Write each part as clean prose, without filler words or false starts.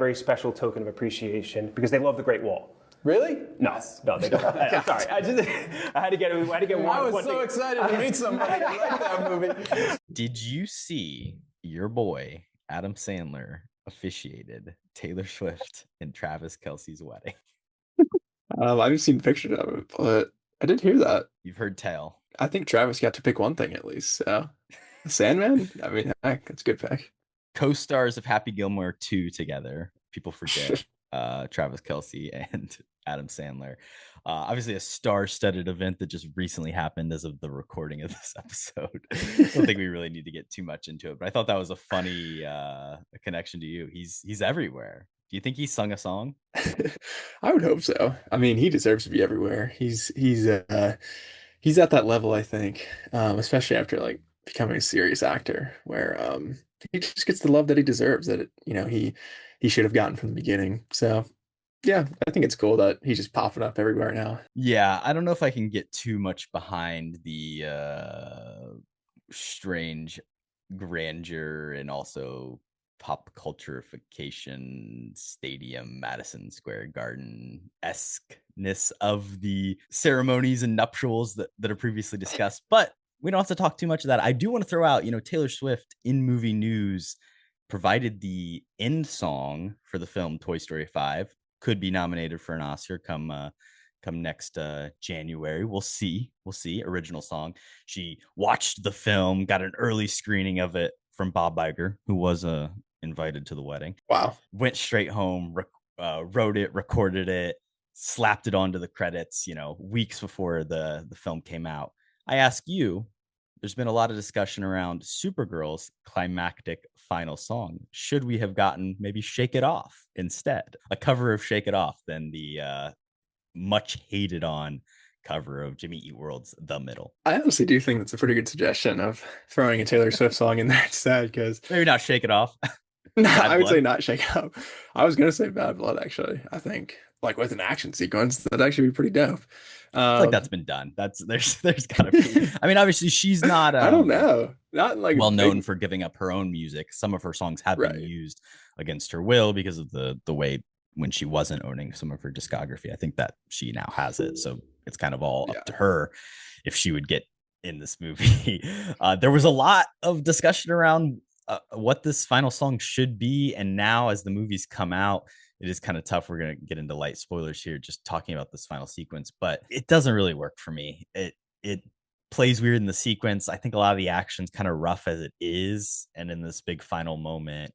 very special token of appreciation because they love The Great Wall. Really? No, they don't. Sorry, I had to get one. I was so excited to meet somebody that liked that movie. Did you see your boy Adam Sandler officiated Taylor Swift and Travis Kelce's wedding? I haven't seen pictures of it, but I did hear that. You've heard tell. I think Travis got to pick one thing at least. So, Sandman. I mean, heck, that's a good pick. Co-stars of Happy Gilmore 2 together. People forget Travis Kelce and Adam Sandler. Obviously a star-studded event that just recently happened as of the recording of this episode. I don't think we really need to get too much into it, but I thought that was a funny connection to you. He's everywhere. Do you think he sung a song? I would hope so. I mean, he deserves to be everywhere. He's at that level, I think, especially after like becoming a serious actor, where he just gets the love that he deserves, that he should have gotten from the beginning. So yeah, I think it's cool that he's just popping up everywhere now. Yeah, I don't know if I can get too much behind the strange grandeur and also pop cultureification stadium Madison Square Garden-esqueness of the ceremonies and nuptials that are previously discussed, but we don't have to talk too much of that. I do want to throw out, Taylor Swift in movie news provided the end song for the film Toy Story 5. Could be nominated for an Oscar come next January. We'll see. Original song. She watched the film, got an early screening of it from Bob Iger, who was invited to the wedding. Wow. Went straight home, wrote it, recorded it, slapped it onto the credits, weeks before the film came out. I ask you, there's been a lot of discussion around Supergirl's climactic final song. Should we have gotten maybe Shake It Off instead? A cover of Shake It Off than the much hated on cover of Jimmy Eat World's The Middle. I honestly do think that's a pretty good suggestion of throwing a Taylor Swift song in there instead, because maybe not Shake It Off. No, I would say not Shake It Up. I was gonna say Bad Blood, actually. I think like with an action sequence, that'd actually be pretty dope. I feel like that's been done. There's gotta be. I mean, obviously she's not. I don't know. Not like well known for giving up her own music. Some of her songs have been used against her will because of the way when she wasn't owning some of her discography. I think that she now has it, so it's kind of all up to her if she would get in this movie. There was a lot of discussion around what this final song should be, and now as the movies come out, it is kind of tough. We're going to get into light spoilers here just talking about this final sequence, but it doesn't really work for me. It plays weird in the sequence. I think a lot of the action's kind of rough as it is, and in this big final moment,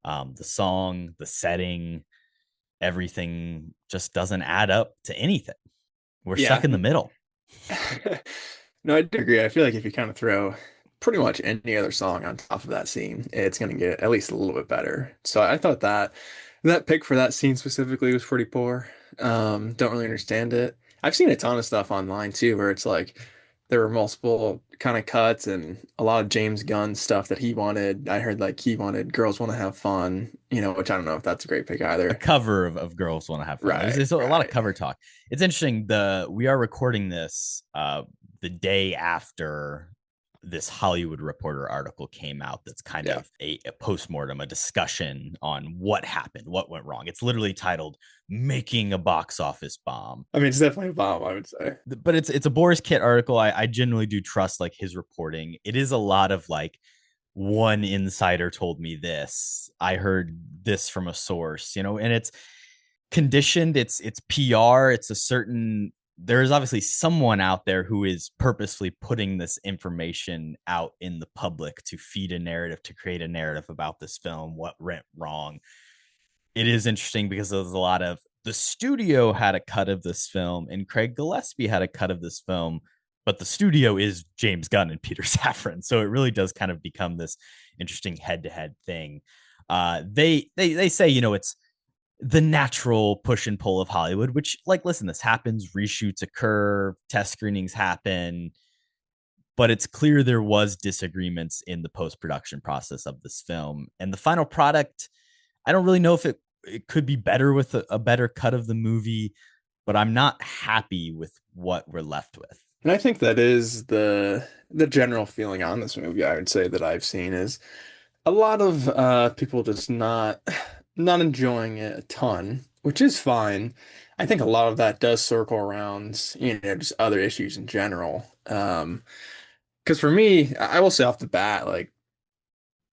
the song, the setting, everything just doesn't add up to anything. We're stuck in the middle. No, I do agree. I feel like if you kind of throw pretty much any other song on top of that scene, it's going to get at least a little bit better. So I thought that pick for that scene specifically was pretty poor. Don't really understand it. I've seen a ton of stuff online too, where it's like there were multiple kind of cuts and a lot of James Gunn stuff that he wanted. I heard like he wanted Girls Want to Have Fun, which I don't know if that's a great pick either. A cover of Girls Want to Have Fun. Right, There's a lot of cover talk. It's interesting. We are recording this the day after this Hollywood Reporter article came out that's kind of a postmortem, a discussion on what happened, what went wrong. It's literally titled "Making a Box Office Bomb." I mean, it's definitely a bomb, I would say. But it's a Boris Kitt article. I genuinely do trust like his reporting. It is a lot of like, one insider told me this, I heard this from a source, and it's conditioned. It's PR. It's a certain. There is obviously someone out there who is purposefully putting this information out in the public to feed a narrative, to create a narrative about this film, what went wrong. It is interesting because there's a lot of the studio had a cut of this film and Craig Gillespie had a cut of this film, but the studio is James Gunn and Peter Safran. So it really does kind of become this interesting head-to-head thing. They say, it's the natural push and pull of Hollywood, which like, listen, this happens, reshoots occur, test screenings happen, but it's clear there was disagreements in the post-production process of this film. And the final product, I don't really know if it could be better with a better cut of the movie, but I'm not happy with what we're left with. And I think that is the general feeling on this movie, I would say, that I've seen is a lot of people just not not enjoying it a ton, which is fine. I think a lot of that does circle around, just other issues in general. Because for me, I will say off the bat, like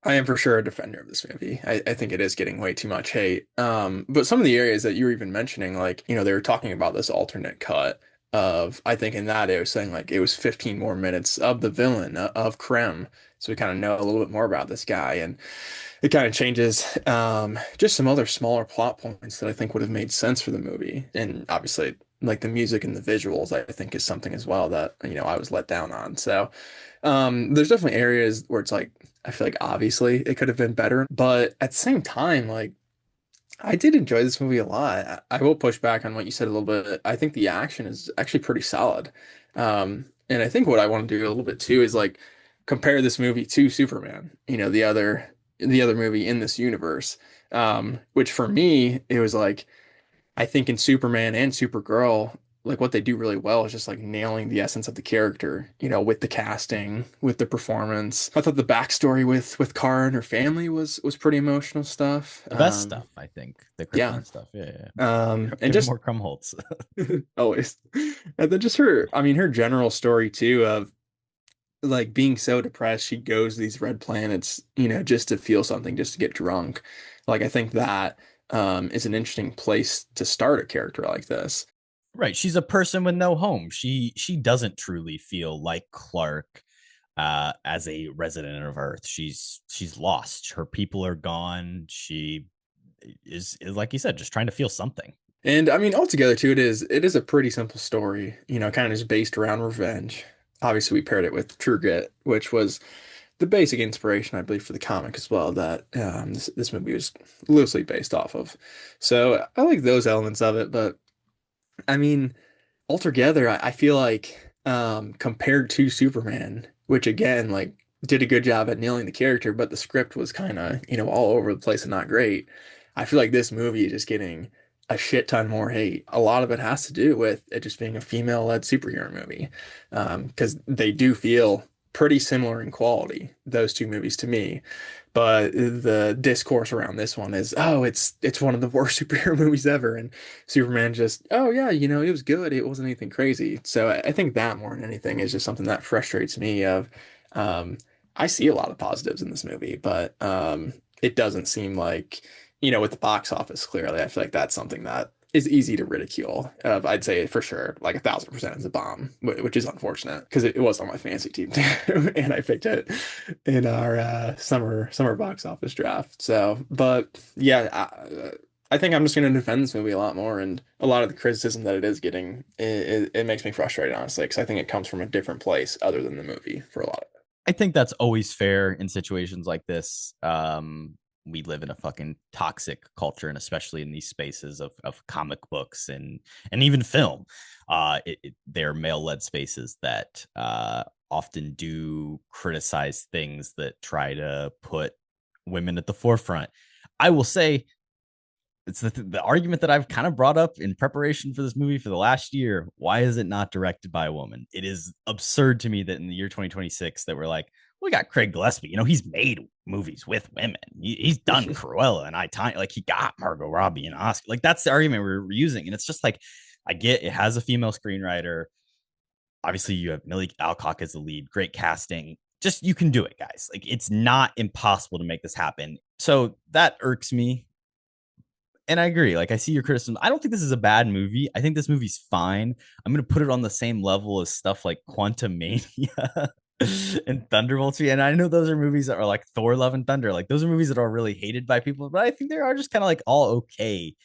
I am for sure a defender of this movie. I think it is getting way too much hate. But some of the areas that you were even mentioning, like, they were talking about this alternate cut of, I think in that it was saying like it was 15 more minutes of the villain of Krem. So we kind of know a little bit more about this guy, and it kind of changes just some other smaller plot points that I think would have made sense for the movie. And obviously, like the music and the visuals, I think is something as well that, I was let down on. So there's definitely areas where it's like, I feel like obviously it could have been better, but at the same time, like I did enjoy this movie a lot. I will push back on what you said a little bit. I think the action is actually pretty solid. And I think what I want to do a little bit too is like compare this movie to Superman, the other movie in this universe. Which for me, it was like I think in Superman and Supergirl, like what they do really well is just like nailing the essence of the character, with the casting, with the performance. I thought the backstory with Kara and her family was pretty emotional stuff. The best stuff, I think. The Yeah. Krypton stuff. Yeah. And Give just more Krumholtz. always. And then just her general story too of like being so depressed, she goes to these red planets, just to feel something, just to get drunk. Like I think that is an interesting place to start a character like this. Right. She's a person with no home. She doesn't truly feel like Clark as a resident of Earth. She's lost. Her people are gone. She is like you said, just trying to feel something. And I mean, altogether too, it is a pretty simple story, kind of just based around revenge. Obviously, we paired it with True Grit, which was the basic inspiration, I believe, for the comic as well, that this movie was loosely based off of. So I like those elements of it, but I mean, altogether, I feel like compared to Superman, which again, like, did a good job at nailing the character, but the script was kind of, all over the place and not great. I feel like this movie is just getting a shit ton more hate. A lot of it has to do with it just being a female-led superhero movie, because they do feel pretty similar in quality, those two movies to me. But the discourse around this one is, oh, it's one of the worst superhero movies ever, and Superman just, oh yeah, it was good. It wasn't anything crazy. So I think that more than anything is just something that frustrates me. Um, I see a lot of positives in this movie, but it doesn't seem like, with the box office, clearly, I feel like that's something that is easy to ridicule. I'd say for sure, like 1,000% is a bomb, which is unfortunate because it was on my fantasy team too, and I picked it in our summer box office draft. So, but yeah, I think I'm just going to defend this movie a lot more, and a lot of the criticism that it is getting, it makes me frustrated, honestly, because I think it comes from a different place other than the movie for a lot of it. I think that's always fair in situations like this. We live in a fucking toxic culture, and especially in these spaces of comic books and even film. They're male-led spaces that often do criticize things that try to put women at the forefront. I will say it's the argument that I've kind of brought up in preparation for this movie for the last year. Why is it not directed by a woman? It is absurd to me that in the year 2026 that we're like, we got Craig Gillespie. He's made movies with women. He's done Cruella and I Tonya. Like he got Margot Robbie and Oscar. Like that's the argument we're using. And it's just like, I get it has a female screenwriter. Obviously, you have Millie Alcock as the lead. Great casting. Just you can do it, guys. Like it's not impossible to make this happen. So that irks me. And I agree. Like I see your criticism. I don't think this is a bad movie. I think this movie's fine. I'm gonna put it on the same level as stuff like Quantum Mania and Thunderbolts. And I know those are movies that are like Thor: Love and Thunder. Like those are movies that are really hated by people, but I think they are just kind of like all okay.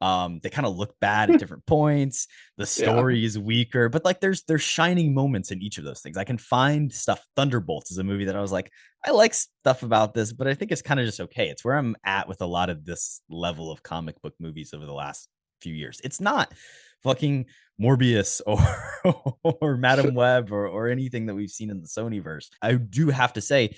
They kind of look bad at different points. The story is weaker, but like there's shining moments in each of those things. I can find stuff. Thunderbolts is a movie that I was like, I like stuff about this, but I think it's kind of just okay. It's where I'm at with a lot of this level of comic book movies over the last few years. It's not fucking Morbius or Madam Web or anything that we've seen in the Sonyverse. I do have to say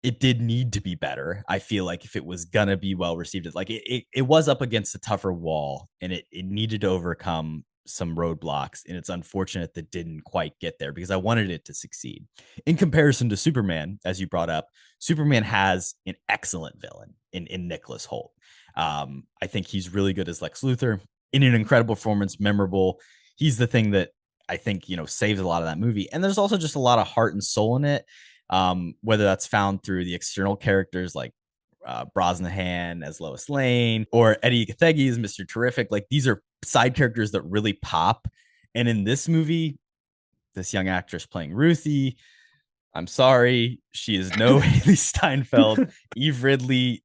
it did need to be better. I feel like if it was gonna be well received, like it was up against a tougher wall, and it needed to overcome some roadblocks, and it's unfortunate that didn't quite get there because I wanted it to succeed. In comparison to Superman, as you brought up, Superman has an excellent villain in Nicholas Hoult. I think he's really good as Lex Luthor, in an incredible performance, memorable. He's the thing that I think, saves a lot of that movie. And there's also just a lot of heart and soul in it, whether that's found through the external characters like Brosnahan as Lois Lane or Eddie Gathegi as Mr. Terrific. Like, these are side characters that really pop. And in this movie, this young actress playing Ruthie, I'm sorry, she is no Haley Steinfeld. Eve Ridley,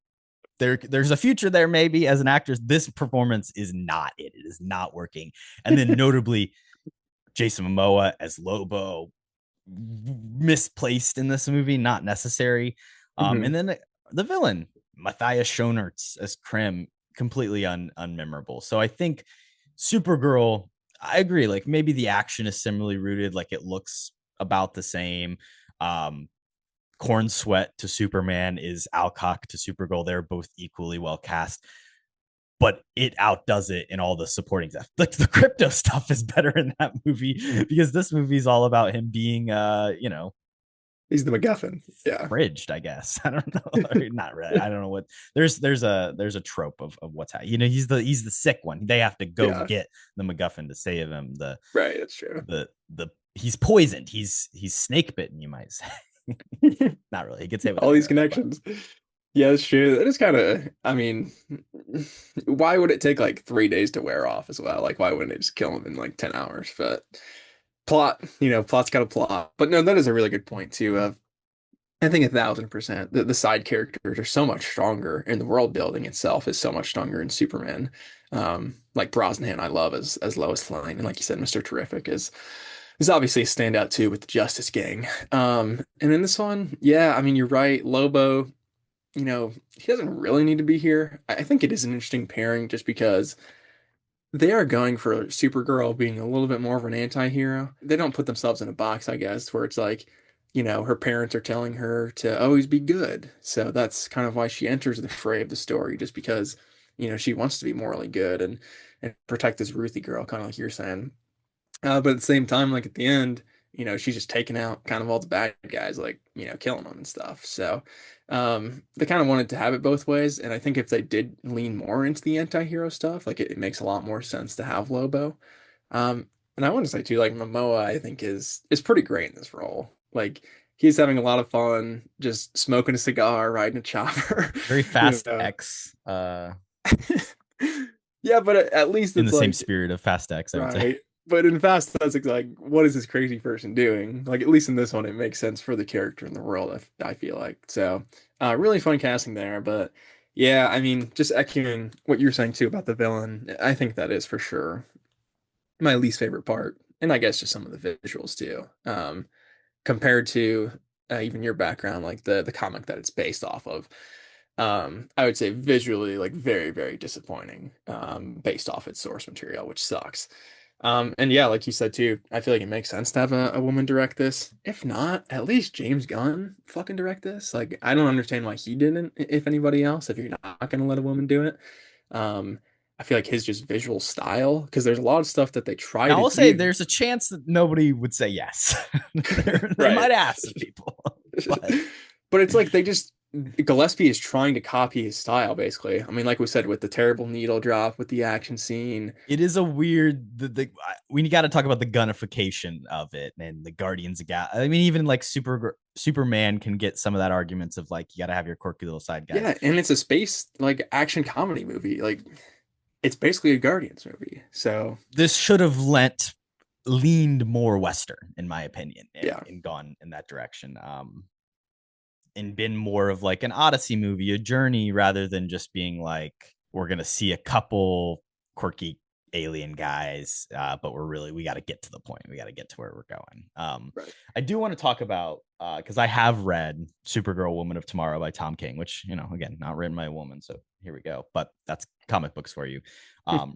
there's a future there maybe as an actress. This performance is not it. It is not working. And then notably, Jason Momoa as Lobo, misplaced in this movie, not necessary. And then the villain, Matthias Schoenaerts as Krim, completely unmemorable. So I think Supergirl, I agree. Like, maybe the action is similarly rooted. Like, it looks about the same. Corn Sweat to Superman is Alcock to Supergirl. They're both equally well cast, but it outdoes it in all the supporting stuff. Like, the crypto stuff is better in that movie because this movie is all about him being, He's the MacGuffin. Yeah. Bridged, I guess. I don't know. Not really. I don't know what there's a trope of what's happening. He's the sick one. They have to go get the MacGuffin to save him. Right, that's true. He's poisoned. He's snake bitten, you might say. Not really. He gets hit with all these connections. But... Yeah, that's true. That is kind of, I mean, why would it take like 3 days to wear off as well? Like, why wouldn't they just kill him in like 10 hours? But plot's got a plot. But no, that is a really good point too. I think 1,000%. The side characters are so much stronger, and the world building itself is so much stronger in Superman. Like Brosnahan, I love as Lois Lane, and like you said, Mr. Terrific is obviously a standout too with the Justice Gang. And in this one, yeah, I mean, you're right. Lobo, he doesn't really need to be here. I think it is an interesting pairing just because they are going for Supergirl being a little bit more of an anti-hero. They don't put themselves in a box, I guess, where it's like, her parents are telling her to always be good. So that's kind of why she enters the fray of the story, just because, she wants to be morally good and protect this Ruthie girl, kind of like you're saying. But at the same time, like at the end, she's just taking out kind of all the bad guys, like, killing them and stuff. So they kind of wanted to have it both ways. And I think if they did lean more into the anti-hero stuff, like it makes a lot more sense to have Lobo. And I want to say too, like Momoa, I think is pretty great in this role. Like, he's having a lot of fun, just smoking a cigar, riding a chopper. Very Fast X. Yeah, but at least in it's the like, same spirit of Fast X, I would say. But in Fast, that's like, what is this crazy person doing? Like, at least in this one, it makes sense for the character in the world, I feel like. So, really fun casting there. But yeah, I mean, just echoing what you're saying too about the villain, I think that is for sure my least favorite part. And I guess just some of the visuals too. Compared to even your background, like the comic that it's based off of. I would say visually, like, very, very disappointing, based off its source material, which sucks. And yeah, like you said too, I feel like it makes sense to have a woman direct this. If not, at least James Gunn fucking direct this. Like, I don't understand why he didn't, if anybody else, if you're not gonna let a woman do it. I feel like his just visual style, because there's a lot of stuff that they try to do. I will say there's a chance that nobody would say yes. They might ask some people. But it's like Gillespie is trying to copy his style, basically. I mean, like we said, with the terrible needle drop, with the action scene. It is a weird, we got to talk about the gunnification of it and the Guardians of Gal. I mean, even like Superman can get some of that arguments of like, you got to have your quirky little side guys. Yeah, and it's a space, like, action comedy movie. Like, it's basically a Guardians movie. So this should have leaned more Western, in my opinion, and gone in that direction. And been more of like an Odyssey movie, a journey, rather than just being like, we're going to see a couple quirky alien guys, but we got to get to the point. We got to get to where we're going. Right. I do want to talk about, because I have read Supergirl Woman of Tomorrow by Tom King, which, again, not written by a woman. So here we go. But that's comic books for you.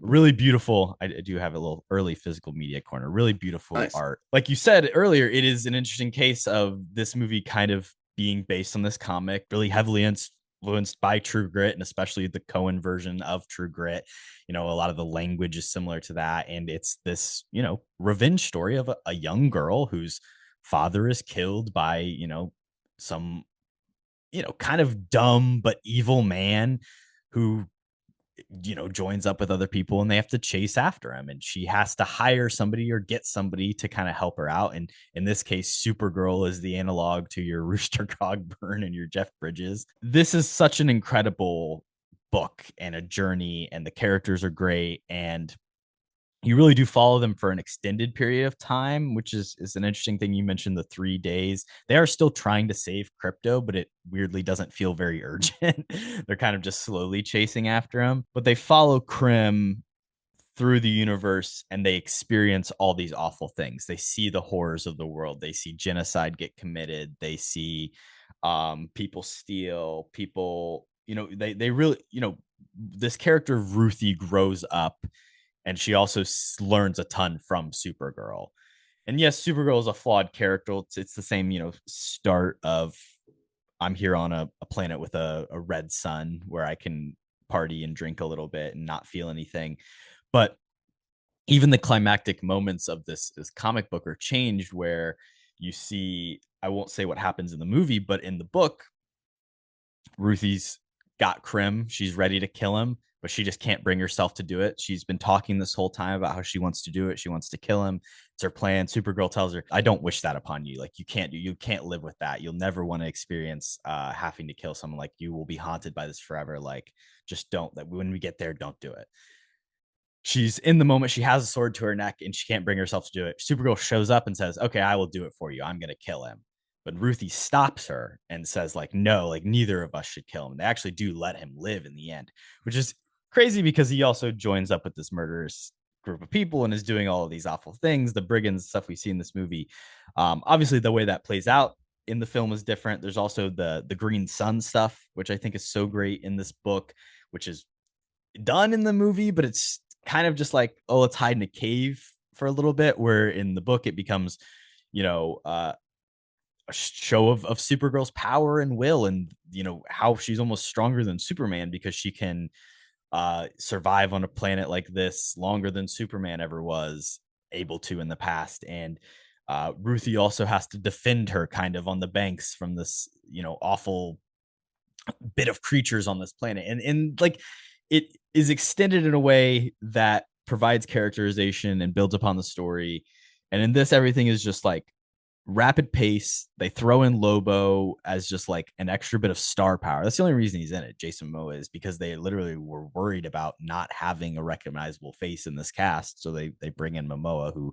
Really beautiful. I do have a little early physical media corner. Really beautiful art. Like you said earlier, it is an interesting case of this movie kind of being based on this comic, really heavily influenced by True Grit, and especially the Coen version of True Grit. A lot of the language is similar to that. And it's this, revenge story of a young girl whose father is killed by, some, kind of dumb but evil man who joins up with other people and they have to chase after him. And she has to hire somebody or get somebody to kind of help her out. And in this case, Supergirl is the analog to your Rooster Cogburn and your Jeff Bridges. This is such an incredible book and a journey, and the characters are great. And you really do follow them for an extended period of time, which is an interesting thing. You mentioned the 3 days. They are still trying to save crypto, but it weirdly doesn't feel very urgent. They're kind of just slowly chasing after him. But they follow Krim through the universe and they experience all these awful things. They see the horrors of the world. They see genocide get committed. They see people steal, people, they really, this character Ruthie grows up, and she also learns a ton from Supergirl. And yes, Supergirl is a flawed character. It's the same, start of I'm here on a planet with a red sun where I can party and drink a little bit and not feel anything. But even the climactic moments of this comic book are changed, where you see, I won't say what happens in the movie, but in the book, Ruthie's got Krim. She's ready to kill him, but she just can't bring herself to do it. She's been talking this whole time about how she wants to do it. She wants to kill him. It's her plan. Supergirl tells her, I don't wish that upon you. Like, you can't live with that. You'll never want to experience having to kill someone. Like, you will be haunted by this forever. Like, just don't, that when we get there, don't do it. She's in the moment. She has a sword to her neck and she can't bring herself to do it. Supergirl shows up and says, okay, I will do it for you. I'm going to kill him. But Ruthie stops her and says, like, no, like, neither of us should kill him. They actually do let him live in the end, which is crazy because he also joins up with this murderous group of people and is doing all of these awful things, the brigands stuff we see in this movie. Obviously, the way that plays out in the film is different. There's also the Green Sun stuff, which I think is so great in this book, which is done in the movie, but it's kind of just like, oh, let's hide in a cave for a little bit, where in the book it becomes, a show of Supergirl's power and will, and how she's almost stronger than Superman because she can survive on a planet like this longer than Superman ever was able to in the past. And Ruthie also has to defend her kind of on the banks from this awful bit of creatures on this planet, and like, it is extended in a way that provides characterization and builds upon the story. And in this, everything is just like rapid pace. They throw in Lobo as just like an extra bit of star power. That's the only reason he's in it, Jason Momoa, is because they literally were worried about not having a recognizable face in this cast. So they bring in Momoa, who,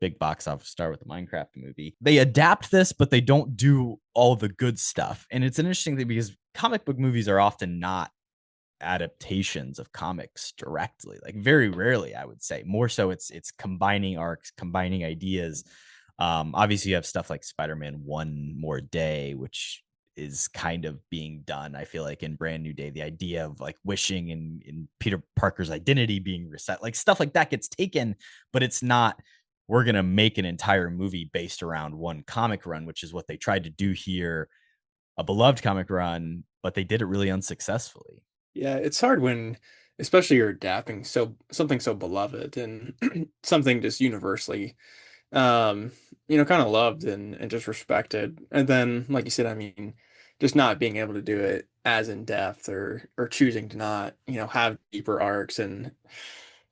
big box office star with the Minecraft movie. They adapt this, but they don't do all the good stuff. And it's an interesting thing because comic book movies are often not adaptations of comics directly. Like, very rarely, I would say. More so it's combining arcs, combining ideas. Obviously you have stuff like Spider-Man One More Day, which is kind of being done, I feel like, in Brand New Day. The idea of like wishing and Peter Parker's identity being reset, like stuff like that gets taken, but it's not, we're going to make an entire movie based around one comic run, which is what they tried to do here, a beloved comic run, but they did it really unsuccessfully. Yeah, it's hard when, especially you're adapting something so beloved and something just universally, kind of loved and just respected. And then, like you said, I mean, just not being able to do it as in depth, or choosing to not, have deeper arcs. And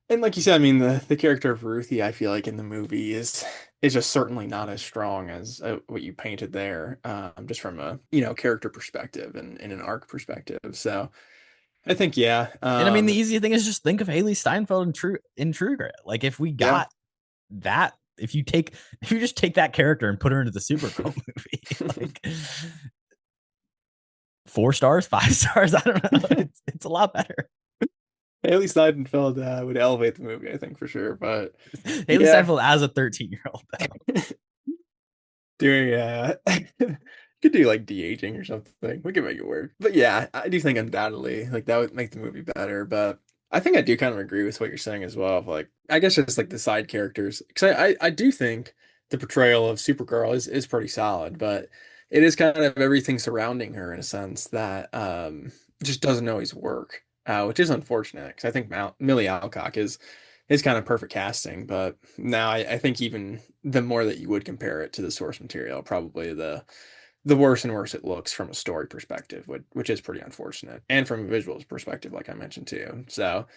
like you said, I mean, the character of Ruthie, I feel like in the movie is just certainly not as strong as what you painted there, just from a, character perspective and an arc perspective. So I think, yeah. And I mean, the easy thing is just think of Haley Steinfeld in True Grit. Like, if we got that, if you just take that character and put her into the Supergirl movie, like 4 stars, 5 stars, I don't know. It's a lot better. Haley Steinfeld would elevate the movie, I think, for sure. But Haley Steinfeld as a 13-year-old, doing could do like de-aging or something. We could make it work. But yeah, I do think undoubtedly like that would make the movie better. But I think I do kind of agree with what you're saying as well. Of like, I guess just like the side characters, because I do think the portrayal of Supergirl is pretty solid, but it is kind of everything surrounding her in a sense that just doesn't always work, which is unfortunate because I think Millie Alcock is kind of perfect casting. But now I think even the more that you would compare it to the source material, probably the worse and worse it looks from a story perspective, which is pretty unfortunate, and from a visuals perspective, like I mentioned too. So,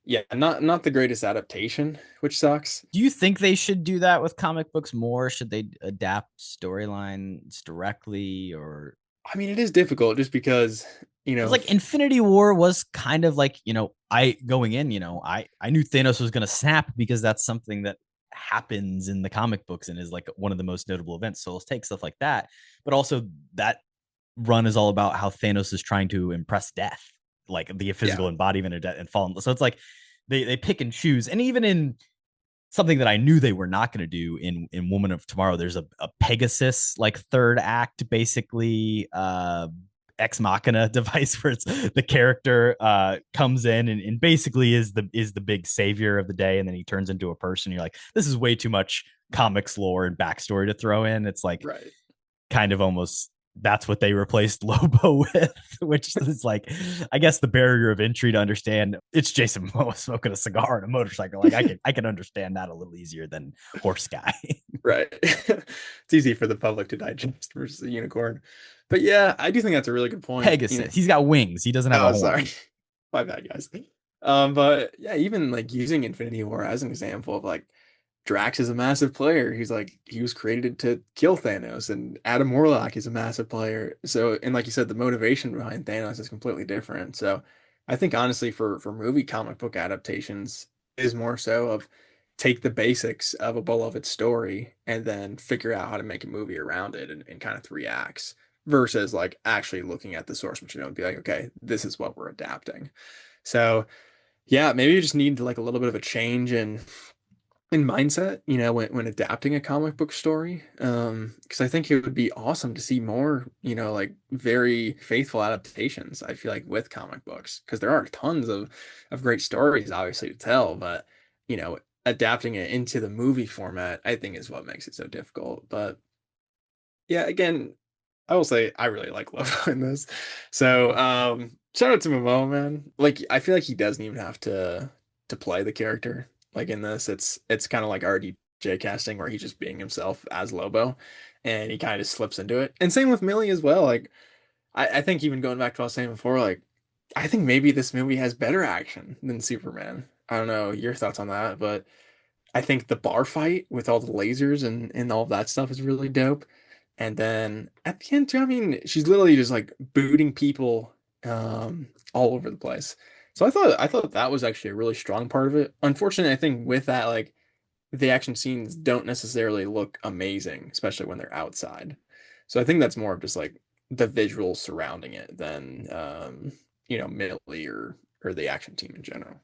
yeah, not the greatest adaptation, which sucks. Do you think they should do that with comic books more? Should they adapt storylines directly, or I mean, it is difficult just because, because like Infinity War was kind of like, I going in, I knew Thanos was going to snap because that's something that happens in the comic books and is like one of the most notable events. So let's take stuff like that. But also that run is all about how Thanos is trying to impress death, like the physical embodiment of death and fallen. So it's like they pick and choose. And even in something that I knew they were not going to do in Woman of Tomorrow, there's a Pegasus like third act, basically ex machina device where it's the character comes in and basically is the big savior of the day, and then he turns into a person. You're like, this is way too much comics lore and backstory to throw in. It's like kind of almost that's what they replaced Lobo with, which is like, I guess the barrier of entry to understand it's Jason Momoa smoking a cigar on a motorcycle. Like I can understand that a little easier than Horse Guy. Right. It's easy for the public to digest versus a unicorn. But yeah, I do think that's a really good point. Pegasus. He's got wings. He doesn't have a horn. Sorry. My bad, guys. But yeah, even like using Infinity War as an example of like Drax is a massive player. He was created to kill Thanos, and Adam Warlock is a massive player. So, and like you said, the motivation behind Thanos is completely different. So, I think honestly, for movie comic book adaptations, is more so of take the basics of a beloved story and then figure out how to make a movie around it in kind of three acts versus like actually looking at the source material and be like, okay, this is what we're adapting. So, yeah, maybe you just need like a little bit of a change in mindset, when adapting a comic book story. Because I think it would be awesome to see more, like very faithful adaptations, I feel like, with comic books, because there are tons of great stories, obviously, to tell, but, adapting it into the movie format, I think is what makes it so difficult. But yeah, again, I will say I really like Lobo in this. So, shout out to Momoa, man. Like, I feel like he doesn't even have to play the character. Like in this, it's kind of like RDJ casting where he's just being himself as Lobo, and he kind of slips into it. And same with Millie as well. Like I think even going back to what I was saying before, like I think maybe this movie has better action than Superman. I don't know your thoughts on that, but I think the bar fight with all the lasers and all of that stuff is really dope. And then at the end, too, I mean, she's literally just like booting people all over the place. So I thought that was actually a really strong part of it. Unfortunately, I think with that, like the action scenes don't necessarily look amazing, especially when they're outside. So I think that's more of just like the visuals surrounding it than Millie or the action team in general.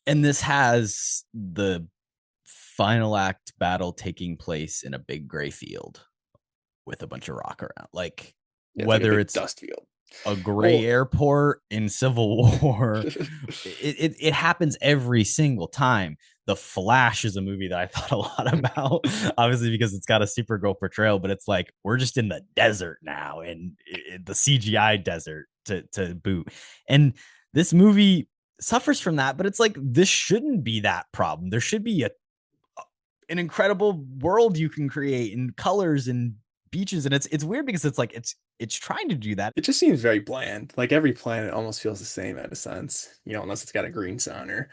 And this has the final act battle taking place in a big gray field with a bunch of rock around. Like whether it's dust field, a gray airport in Civil War, it happens every single time. The Flash is a movie that I thought a lot about, obviously because it's got a Supergirl portrayal, but it's like we're just in the desert now, and the CGI desert to boot. And this movie suffers from that, but it's like this shouldn't be that problem. There should be an incredible world you can create in colors and beaches, and it's weird because it's like it's trying to do that. It just seems very bland. Like every planet almost feels the same in a sense, unless it's got a green sun or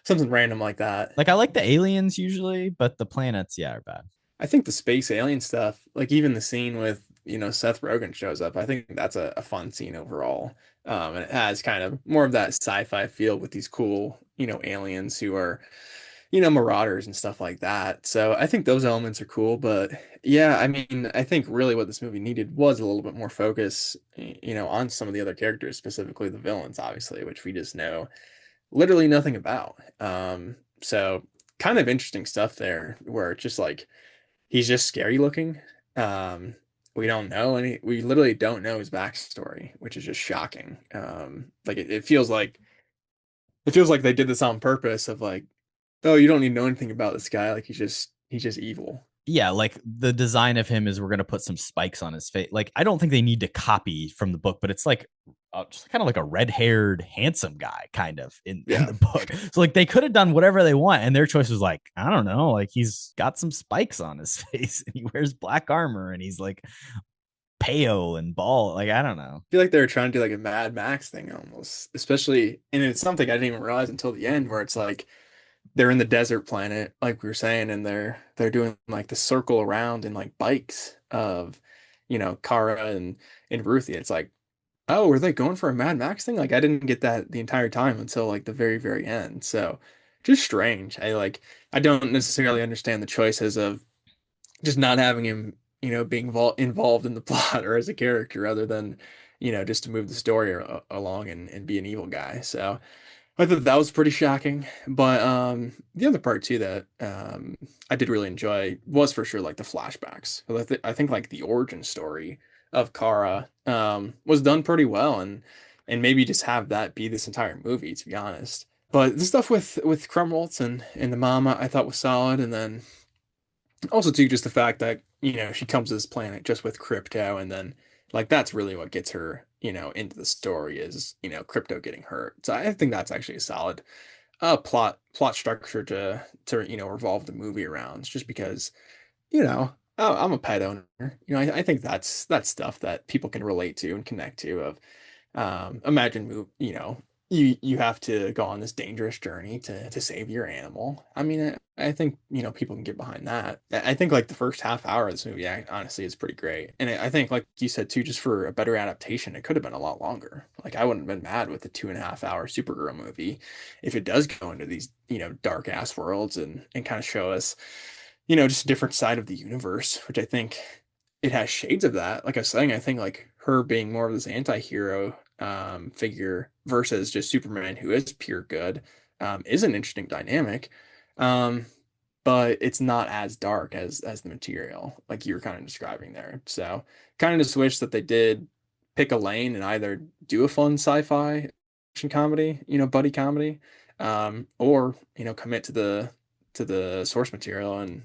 something random like that. Like I like the aliens usually, but the planets, are bad. I think the space alien stuff, like even the scene with Seth Rogen shows up, I think that's a fun scene overall. And it has kind of more of that sci-fi feel with these cool aliens who are marauders and stuff like that. So I think those elements are cool, but yeah, I mean, I think really what this movie needed was a little bit more focus, on some of the other characters, specifically the villains, obviously, which we just know literally nothing about. So kind of interesting stuff there where it's just like, he's just scary looking. We literally don't know his backstory, which is just shocking. Like it feels like they did this on purpose of like, oh, you don't need to know anything about this guy. Like he's just evil. Yeah, like the design of him is we're gonna put some spikes on his face. Like I don't think they need to copy from the book, but it's like just kind of like a red-haired, handsome guy, kind of in the book. So like they could have done whatever they want, and their choice was like, I don't know, like he's got some spikes on his face, and he wears black armor, and he's like pale and bald. Like, I don't know. I feel like they were trying to do like a Mad Max thing almost, especially, and it's something I didn't even realize until the end, where it's like they're in the desert planet, like we were saying, and they're doing like the circle around in like bikes of, Kara and Ruthie. It's like, oh, were they going for a Mad Max thing? Like I didn't get that the entire time until like the very, very end. So just strange. I don't necessarily understand the choices of just not having him, being involved in the plot or as a character other than, just to move the story along and be an evil guy. So I thought that was pretty shocking. But the other part too that I did really enjoy was for sure like the flashbacks. I think like the origin story of Kara was done pretty well, and maybe just have that be this entire movie, to be honest. But the stuff with Krumholtz and the mama I thought was solid, and then also too just the fact that she comes to this planet just with crypto, and then like that's really what gets her into the story is crypto getting hurt. So I think that's actually a solid plot structure to revolve the movie around. It's just because I'm a pet owner. I think that's stuff that people can relate to and connect to. Of imagine you have to go on this dangerous journey to save your animal. I mean, I think people can get behind that. I think like the first half hour of this movie, honestly, is pretty great. And I think, like you said too, just for a better adaptation, it could have been a lot longer. Like I wouldn't have been mad with the 2.5 hour Supergirl movie if it does go into these dark ass worlds and kind of show us just a different side of the universe, which I think it has shades of that. Like I was saying, I think like her being more of this anti-hero figure versus just Superman, who is pure good, is an interesting dynamic. Um, but it's not as dark as the material, like you were kind of describing there. So kind of just wish that they did pick a lane and either do a fun sci-fi action comedy, buddy comedy, or commit to the source material and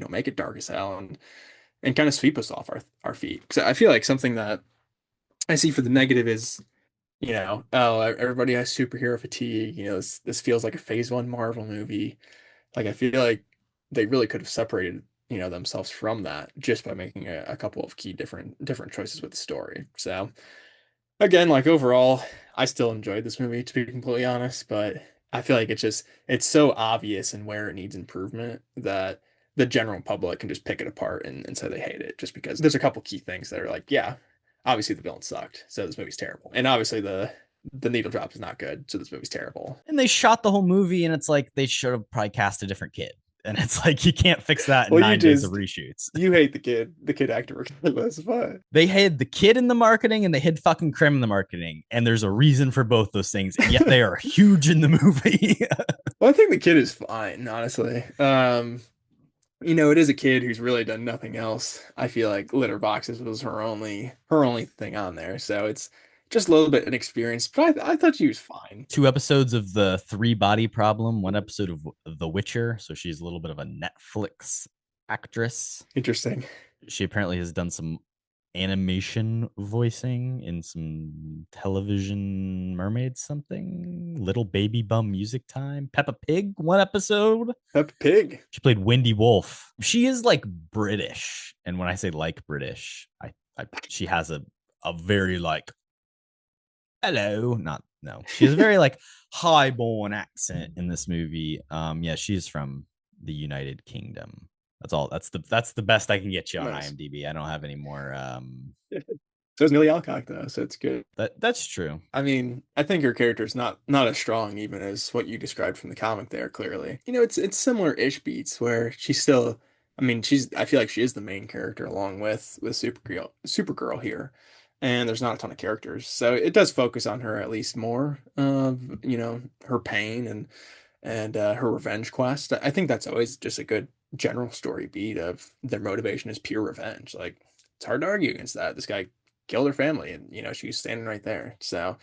make it dark as hell and kind of sweep us off our feet. Because I feel like something that I see for the negative is, oh, everybody has superhero fatigue. This feels like a Phase 1 Marvel movie. Like I feel like they really could have separated, themselves from that just by making a couple of key different choices with the story. So again, like overall, I still enjoyed this movie, to be completely honest, but I feel like it's so obvious and where it needs improvement that the general public can just pick it apart and say they hate it just because there's a couple key things that are like, yeah, obviously the villain sucked, so this movie's terrible. And obviously the needle drop is not good, so this movie's terrible. And they shot the whole movie, and it's like they should have probably cast a different kid. And it's like you can't fix that in Well, 9 days of reshoots. You hate the kid actor regardless, but They hid the kid in the marketing and they hid fucking Krim in the marketing. And there's a reason for both those things. And yet they are huge in the movie. well, I think the kid is fine, honestly. It is a kid who's really done nothing else. I feel like litter boxes was her only thing on there. So it's just a little bit inexperienced, but I thought she was fine. 2 episodes of the 3 Body Problem, 1 episode of The Witcher. So she's a little bit of a Netflix actress. Interesting. She apparently has done some animation voicing in some television mermaid something. Little Baby Bum Music Time. Peppa Pig, 1 episode. Peppa Pig. She played Wendy Wolf. She is like British. And when I say like British, she has a very like hello, not no. She has a very like highborn accent in this movie. Yeah, she's from the United Kingdom. That's all. That's the best I can get you on Nice. IMDb. I don't have any more. So is Millie Alcock though, so it's good. That's true. I mean, I think her character is not as strong even as what you described from the comic there, clearly. It's similar-ish beats where she's still, I mean, I feel like she is the main character along with Supergirl here. And there's not a ton of characters. So it does focus on her at least more of, her pain and her revenge quest. I think that's always just a good general story beat of their motivation is pure revenge. Like it's hard to argue against that. This guy killed her family and she's standing right there. So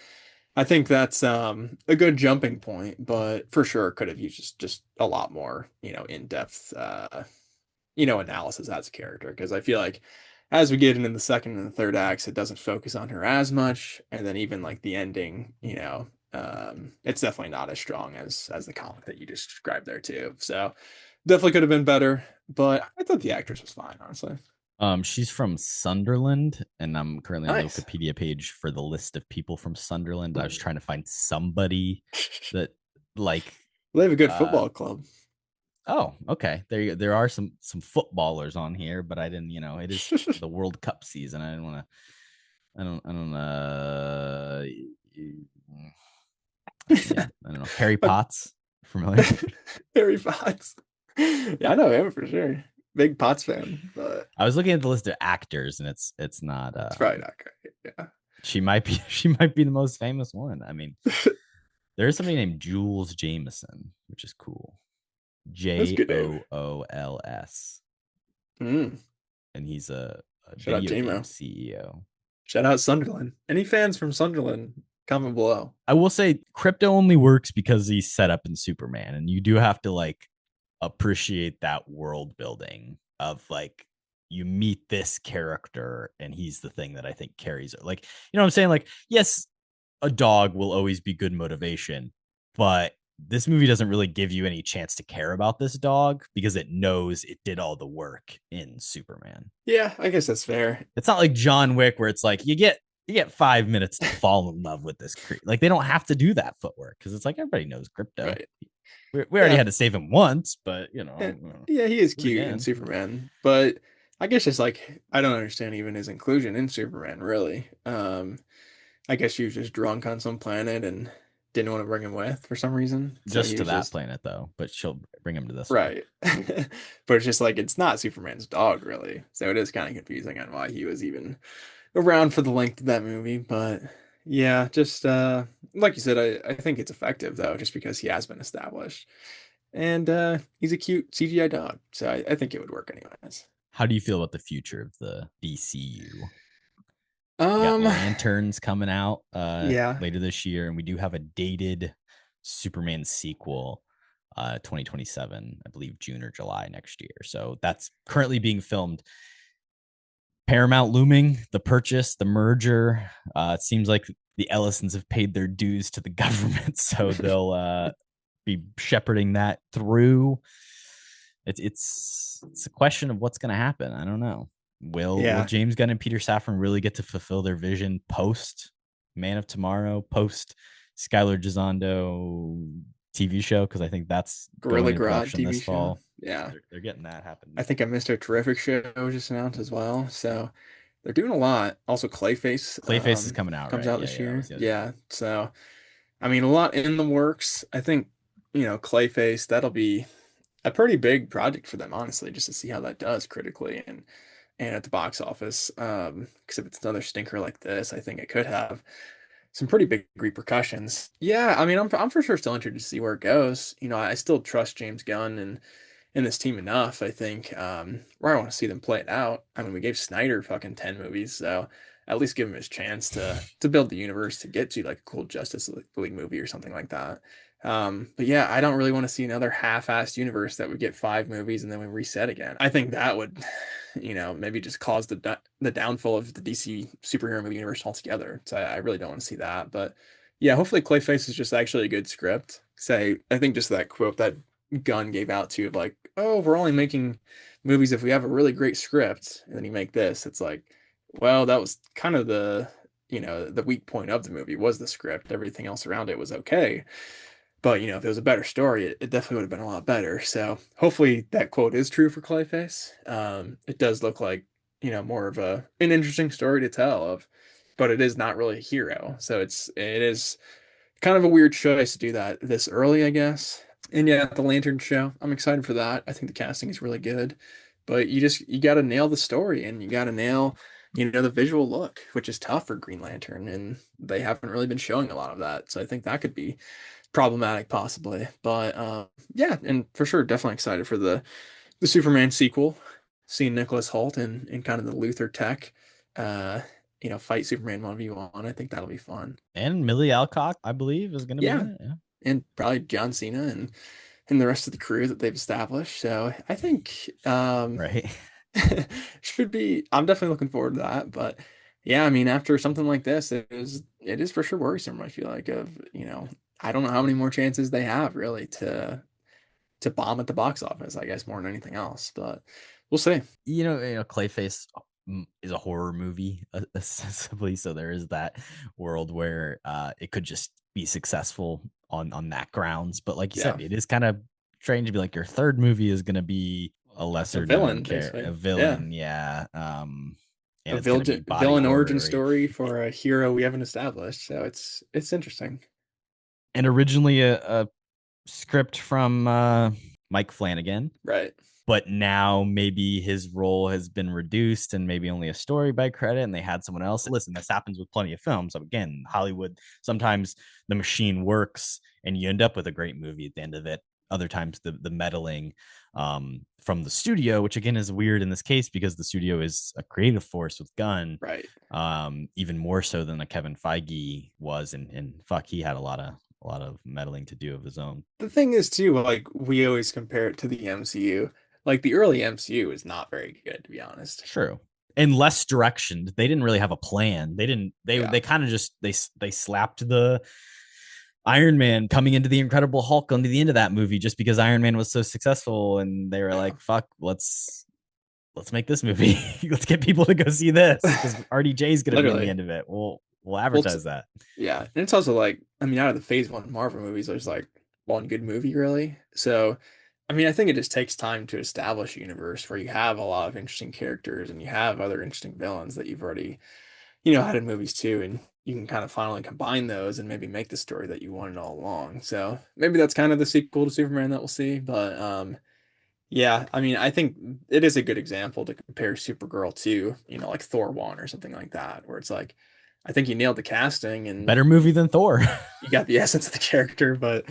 I think that's a good jumping point, but for sure could have used just a lot more, in-depth analysis as a character, because I feel like as we get into the second and the third acts, it doesn't focus on her as much, and then even like the ending, it's definitely not as strong as the comic that you just described there too. So definitely could have been better, but I thought the actress was fine, honestly. She's from Sunderland, and I'm currently on the Nice. Wikipedia page for the list of people from Sunderland. I was trying to find somebody that like They have a good uh football club. oh, okay. There are some footballers on here, but I didn't, it is the World Cup season. I didn't want to I don't yeah, I don't know. Harry Potts, familiar? Harry Potts. Yeah, I know him for sure. Big Potts fan, but I was looking at the list of actors, and it's not it's probably not great. Yeah. she might be the most famous one. I mean, there is somebody named Jules Jameson, which is cool. That's a good name. Jools, Mm. and he's a Shout out video game JMO. CEO. Shout out Sunderland. Any fans from Sunderland, comment below. I will say crypto only works because he's set up in Superman, and you do have to like appreciate that world building of like you meet this character and he's the thing that I think carries it. Like, what I'm saying? Like, yes, a dog will always be good motivation, but this movie doesn't really give you any chance to care about this dog because it knows it did all the work in Superman. Yeah, I guess that's fair. It's not like John Wick where it's like you get 5 minutes to fall in love with this creature. Like they don't have to do that footwork because it's like everybody knows crypto. Right. We already Yeah. had to save him once, but Yeah, he is do it cute in again. Superman, but I guess it's like I don't understand even his inclusion in Superman, really. I guess she was just drunk on some planet and didn't want to bring him with for some reason. So Just he to was that just planet though, but she'll bring him to this one. right. But it's just like it's not Superman's dog, really. So it is kind of confusing on why he was even around for the length of that movie. But yeah, just like you said, I think it's effective though, just because he has been established. And he's a cute CGI dog. So I think it would work anyways. How do you feel about the future of the DCU? We got Um, Lanterns coming out yeah, later this year, and we do have a dated Superman sequel, 2027, I believe June or July next year. So that's currently being filmed. Paramount looming, the purchase, the merger. It seems like the Ellisons have paid their dues to the government, so they'll be shepherding that through. It's a question of what's going to happen. I don't know. Will yeah, James Gunn and Peter Safran really get to fulfill their vision post Man of Tomorrow, post Skylar Gisondo TV show? Because I think that's going Gorilla in Grodd production TV this show. fall. Yeah, They're getting that happening. I think a Mr. Terrific show just announced as well. So they're doing a lot. Also, Clayface Clayface is coming out, comes right? out Yeah, this yeah. That was year. the other thing. Yeah, so I mean, a lot in the works. I think Clayface that'll be a pretty big project for them, honestly, just to see how that does critically and at the box office. Because if it's another stinker like this, I think it could have some pretty big repercussions. Yeah, I mean, I'm for sure still interested to see where it goes. I still trust James Gunn and this team enough. I think where I want to see them play it out. I mean, we gave Snyder fucking 10 movies, so at least give him his chance to build the universe to get to like a cool Justice League movie or something like that. But yeah, I don't really want to see another half-assed universe that would get 5 movies and then we reset again. I think that would, maybe just cause the downfall of the DC superhero movie universe altogether. So I really don't want to see that. But yeah, hopefully Clayface is just actually a good script. Say, I think just that quote that Gunn gave out to like, oh, we're only making movies if we have a really great script, and then you make this. It's like, well, that was kind of the weak point of the movie was the script. Everything else around it was okay. But if it was a better story, it definitely would have been a lot better. So hopefully that quote is true for Clayface. It does look like more of an interesting story to tell of, but it is not really a hero. So it is kind of a weird choice to do that this early, I guess. And yeah, the Lantern show, I'm excited for that. I think the casting is really good, but you got to nail the story and you got to nail the visual look, which is tough for Green Lantern, and they haven't really been showing a lot of that. So I think that could be problematic possibly. But yeah, and for sure, definitely excited for the Superman sequel, seeing Nicholas Hoult and kind of the Luthor tech, uh, fight Superman 1v1. I think that'll be fun. And Millie Alcock, I believe, is going to be Yeah, in it. Yeah. and probably John Cena and the rest of the crew that they've established. So I think Right. should be. I'm definitely looking forward to that. But yeah, I mean, after something like this, it is for sure worrisome. I feel like I don't know how many more chances they have really to bomb at the box office. I guess more than anything else. But we'll see. Clayface is a horror movie, ostensibly, so there is that world where it could just be successful on that grounds. But like you Yeah, said, it is kind of strange to be like your third movie is going to be a a lesser known villain character, basically. a Yeah, villain, yeah. And a it's going to be body villain origin horror. story for a hero we haven't established. So it's interesting. And originally a script from Mike Flanagan, Right. but now maybe his role has been reduced and maybe only a story by credit, and they had someone else. Listen, this happens with plenty of films. So again, Hollywood, sometimes the machine works and you end up with a great movie at the end of it. Other times the meddling from the studio, which again is weird in this case because the studio is a creative force with Gunn, Right. even more so than the Kevin Feige was, and fuck, he had a lot of meddling to do of his own. The thing is too, like we always compare it to the MCU. Like the early MCU is not very good, to be honest. True. And less directioned. They didn't really have a plan. They didn't. Yeah. They kind of just they slapped the Iron Man coming into the Incredible Hulk onto the end of that movie just because Iron Man was so successful, and they were like, "Fuck, let's make this movie. Let's get people to go see this because RDJ is going to be in the Literally. end of it. We'll advertise that." Yeah, and it's also like, I mean, out of the Phase One Marvel movies, there's like one good movie really. So, I mean, I think it just takes time to establish a universe where you have a lot of interesting characters and you have other interesting villains that you've already, had in movies too, and you can kind of finally combine those and maybe make the story that you wanted all along. So maybe that's kind of the sequel to Superman that we'll see. But yeah, I mean, I think it is a good example to compare Supergirl to, like Thor 1 or something like that, where it's like, I think you nailed the casting and Better movie than Thor. you got the essence of the character, but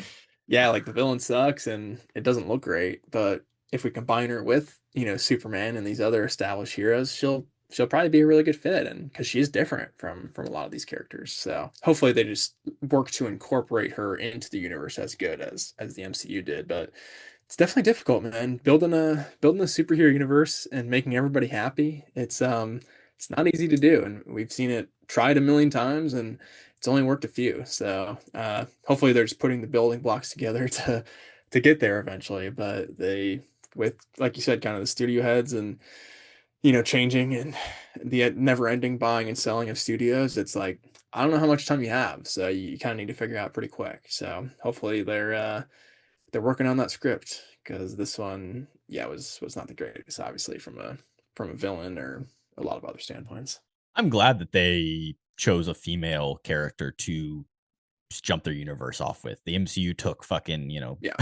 yeah, like the villain sucks and it doesn't look great. But if we combine her with, Superman and these other established heroes, she'll probably be a really good fit, and because she's different from a lot of these characters. So hopefully they just work to incorporate her into the universe as good as the MCU did. But it's definitely difficult, man. Building a superhero universe and making everybody happy. It's not easy to do, and we've seen it tried a million times, and it's only worked a few. So hopefully they're just putting the building blocks together to get there eventually. But they, with like you said, kind of the studio heads and changing and the never-ending buying and selling of studios, it's like I don't know how much time you have, so you kind of need to figure out pretty quick. So hopefully they're working on that script because this one, yeah, was not the greatest, obviously from a villain or a lot of other standpoints. I'm glad that they chose a female character to jump their universe off with. The MCU took fucking, Yeah,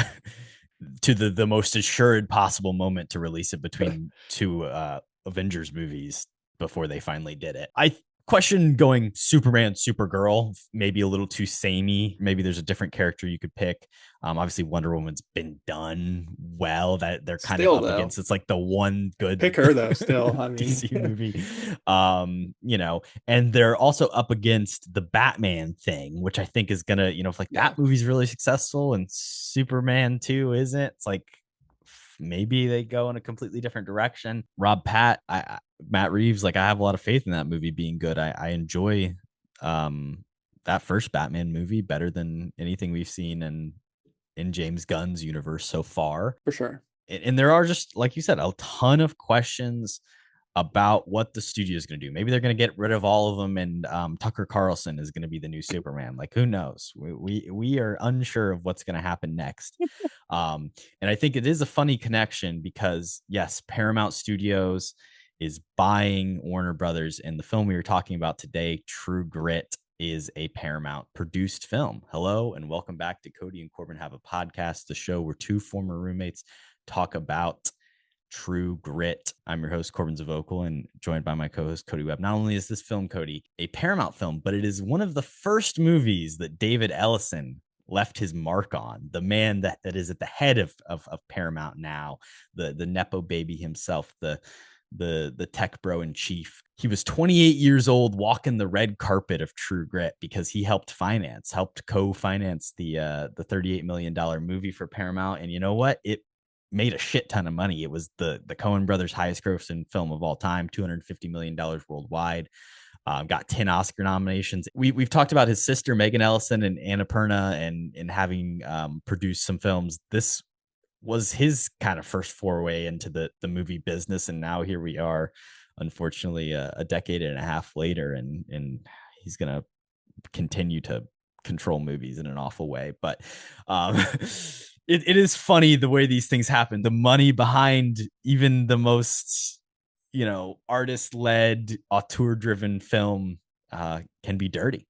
to the most assured possible moment to release it between two Avengers movies before they finally did it. I question going Superman, Supergirl, maybe a little too samey. Maybe there's a different character you could pick. Obviously, Wonder Woman's been done well. That they're kind Still, of up though. against. It's like the one good Pick her though. Still, I mean, DC movie. And they're also up against the Batman thing, which I think is gonna, if like that movie's really successful and Superman 2 isn't, it's like maybe they go in a completely different direction. Matt Reeves, like I have a lot of faith in that movie being good. I enjoy that first Batman movie better than anything we've seen in James Gunn's universe so far. for sure. And there are, just like you said, a ton of questions about what the studio is going to do. Maybe they're going to get rid of all of them, and Tucker Carlson is going to be the new Superman. Like, who knows? We are unsure of what's going to happen next. And I think it is a funny connection because yes, Paramount Studios is buying Warner Brothers, and the film we were talking about today, True Grit, is a Paramount produced film. Hello and welcome back to Kody and Korbin Have a Podcast, the show where two former roommates talk about True Grit. I'm your host, Corbin Zvokel, and joined by my co-host, Kody Webb. Not only is this film, Kody, a Paramount film, but it is one of the first movies that David Ellison left his mark on. The man that is at the head of Paramount now, the Nepo baby himself, the tech bro in chief. He was 28 years old walking the red carpet of True Grit because he helped co-finance the $38 million movie for Paramount. And you know what? It made a shit ton of money. It was the Coen brothers' highest grossing film of all time, $250 million worldwide. Got 10 Oscar nominations. We've talked about his sister, Megan Ellison, and Annapurna, and having produced some films. This was his kind of first foray into the movie business, and now here we are, unfortunately, a decade and a half later, and he's gonna continue to control movies in an awful way. But it is funny the way these things happen. The money behind even the most, artist-led, auteur-driven film can be dirty.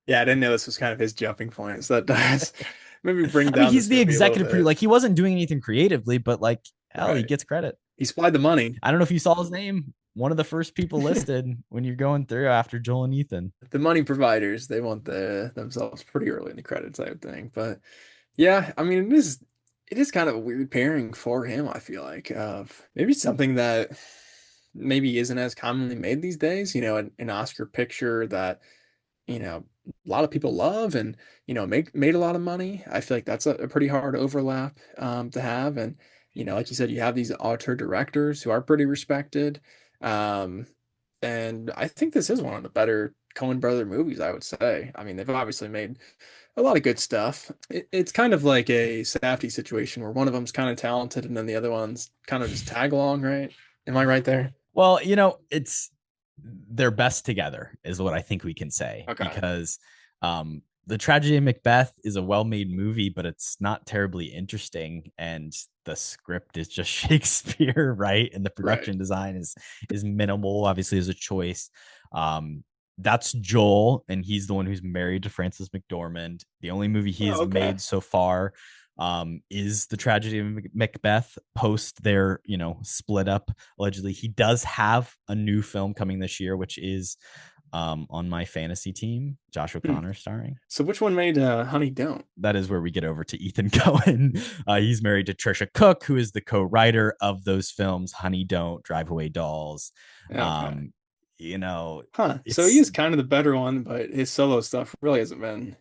Yeah, I didn't know this was kind of his jumping point. So that does maybe bring I down. mean, he's this the movie a little executive producer. bit. Like, he wasn't doing anything creatively, but like, hell, he Right. gets credit. He supplied the money. I don't know if you saw his name. One of the first people listed when you're going through after Joel and Ethan. The money providers, they want themselves pretty early in the credits, I would think. But yeah, I mean, it is kind of a weird pairing for him, I feel like. Of maybe something that maybe isn't as commonly made these days, an Oscar picture that, a lot of people love and, made a lot of money. I feel like that's a pretty hard overlap to have. And, like you said, you have these auteur directors who are pretty respected. Um, and I think this is one of the better Coen brother movies, I would say. I mean, they've obviously made a lot of good stuff. It's kind of like a Safdie situation where one of them's kind of talented and then the other one's kind of just tag along, right? Am I right there? Well, it's their best together is what I think we can say. Okay. Because the Tragedy of Macbeth is a well-made movie, but it's not terribly interesting, and the script is just Shakespeare, right? And the production design is minimal, obviously, as a choice. That's Joel, and he's the one who's married to Frances McDormand. The only movie he has made so far is the Tragedy of Macbeth post their, split up. Allegedly, he does have a new film coming this year, which is on my fantasy team, Josh O'Connor starring. So which one made Honey Don't? That is where we get over to Ethan Coen. He's married to Trisha Cook, who is the co-writer of those films, Honey Don't, Drive Away Dolls. Okay. So he is kind of the better one, but his solo stuff really hasn't been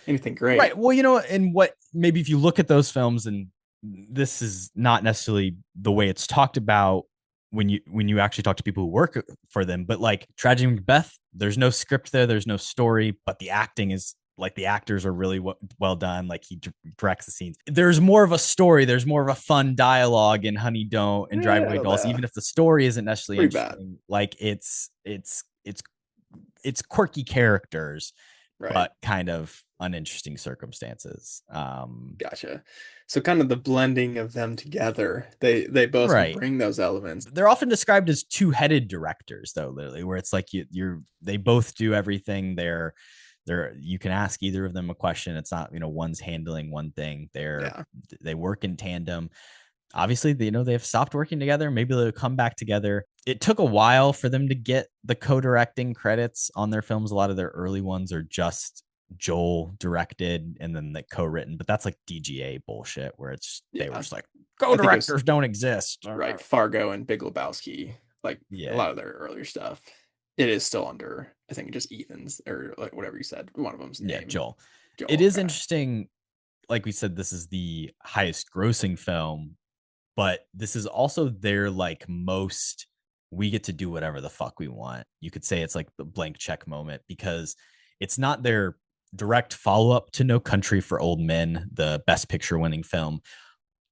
anything great. Right. Well, and what maybe if you look at those films, and this is not necessarily the way it's talked about when you actually talk to people who work for them, but like Tragedy of Macbeth, there's no script there, there's no story, but the acting is like, the actors are really well done. Like, he directs the scenes. There's more of a story. There's more of a fun dialogue in Honey Don't and Drive Away Dolls, even if the story isn't necessarily interesting. Bad. Like, it's quirky characters, right, but kind of uninteresting circumstances. Gotcha. So kind of the blending of them together, they both bring those elements. They're often described as two-headed directors, though, literally, where it's like they both do everything. You can ask either of them a question. It's not, one's handling one thing. They work in tandem. Obviously, they have stopped working together. Maybe they'll come back together. It took a while for them to get the co-directing credits on their films. A lot of their early ones are just Joel directed and then the co-written, but that's like DGA bullshit where they were just like, co-directors don't exist. Right. Fargo and Big Lebowski, like a lot of their earlier stuff. It is still under, I think, just Ethan's, or like whatever you said, one of them's name. Joel. It is interesting. Like we said, this is the highest grossing film, but this is also their most, we get to do whatever the fuck we want. You could say it's like the blank check moment, because it's not their direct follow-up to No Country for Old Men, the Best Picture winning film,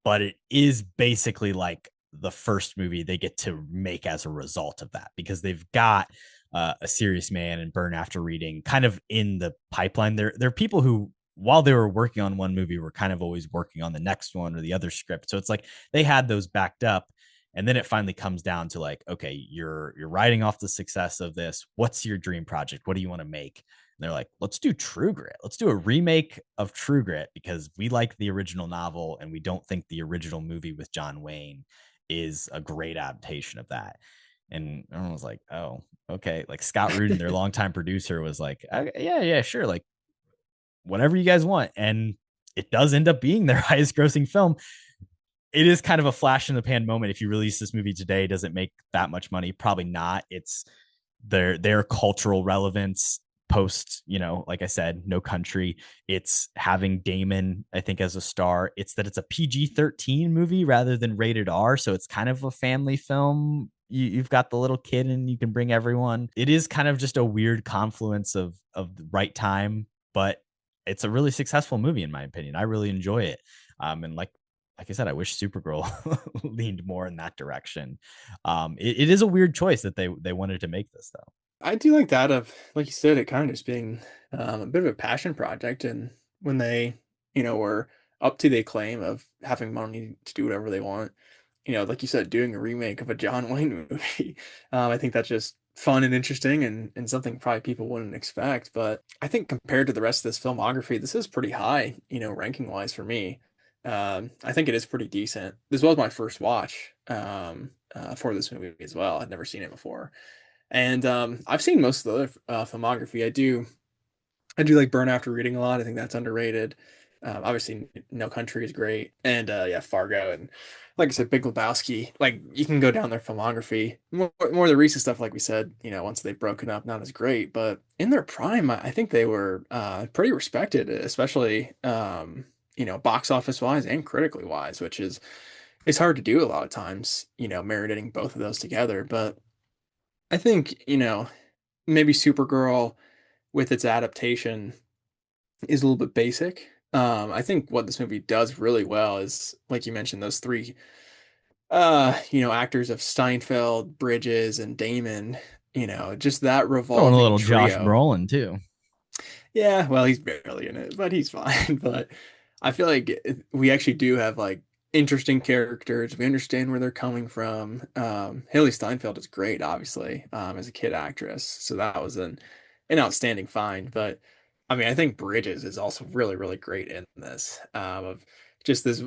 but it is basically like the first movie they get to make as a result of that, because they've got A Serious Man and Burn After Reading kind of in the pipeline. They're people who, while they were working on one movie, were kind of always working on the next one or the other script. So it's like they had those backed up, and then it finally comes down to like, okay, you're riding off the success of this. What's your dream project? What do you want to make? And they're like, let's do True Grit. Let's do a remake of True Grit, because we like the original novel and we don't think the original movie with John Wayne is a great adaptation of that. And everyone was like, oh, okay. Like, Scott Rudin, their longtime producer, was like, yeah, sure. Like, whatever you guys want. And it does end up being their highest grossing film. It is kind of a flash in the pan moment. If you release this movie today, does it make that much money? Probably not. It's their cultural relevance post, like I said, No Country. It's having Damon, I think, as a star. It's that it's a PG-13 movie rather than rated R. So it's kind of a family film. You've got the little kid and you can bring everyone. It is kind of just a weird confluence of the right time, but it's a really successful movie, in my opinion. I really enjoy it. And like like I said, I wish Supergirl leaned more in that direction. It is a weird choice that they wanted to make this though. I do like that of, like you said, it kind of just being a bit of a passion project. And when they, were up to the claim of having money to do whatever they want, like you said, doing a remake of a John Wayne movie, I think that's just fun and interesting and something probably people wouldn't expect. But I think compared to the rest of this filmography, this is pretty high, ranking wise for me. I think it is pretty decent. This was my first watch for this movie as well. I'd never seen it before. And I've seen most of the other filmography. I do like Burn After Reading a lot. I think that's underrated. Obviously, No Country is great, and yeah, Fargo, and like I said, Big Lebowski. Like you can go down their filmography. More of the recent stuff, like we said, once they've broken up, not as great. But in their prime, I think they were pretty respected, especially box office wise and critically wise, which is it's hard to do a lot of times. Marinating both of those together, but I think, maybe Supergirl with its adaptation is a little bit basic. I think what this movie does really well is, like you mentioned, those three, actors of Steinfeld, Bridges, and Damon, just that Throwing a revolving little Josh trio. Brolin too. Yeah, well, he's barely in it, but he's fine. But I feel like we actually do have like interesting characters. We understand where they're coming from. Haley Steinfeld is great, obviously, as a kid actress. So that was an outstanding find. But I mean, I think Bridges is also really, really great in this. Of just this,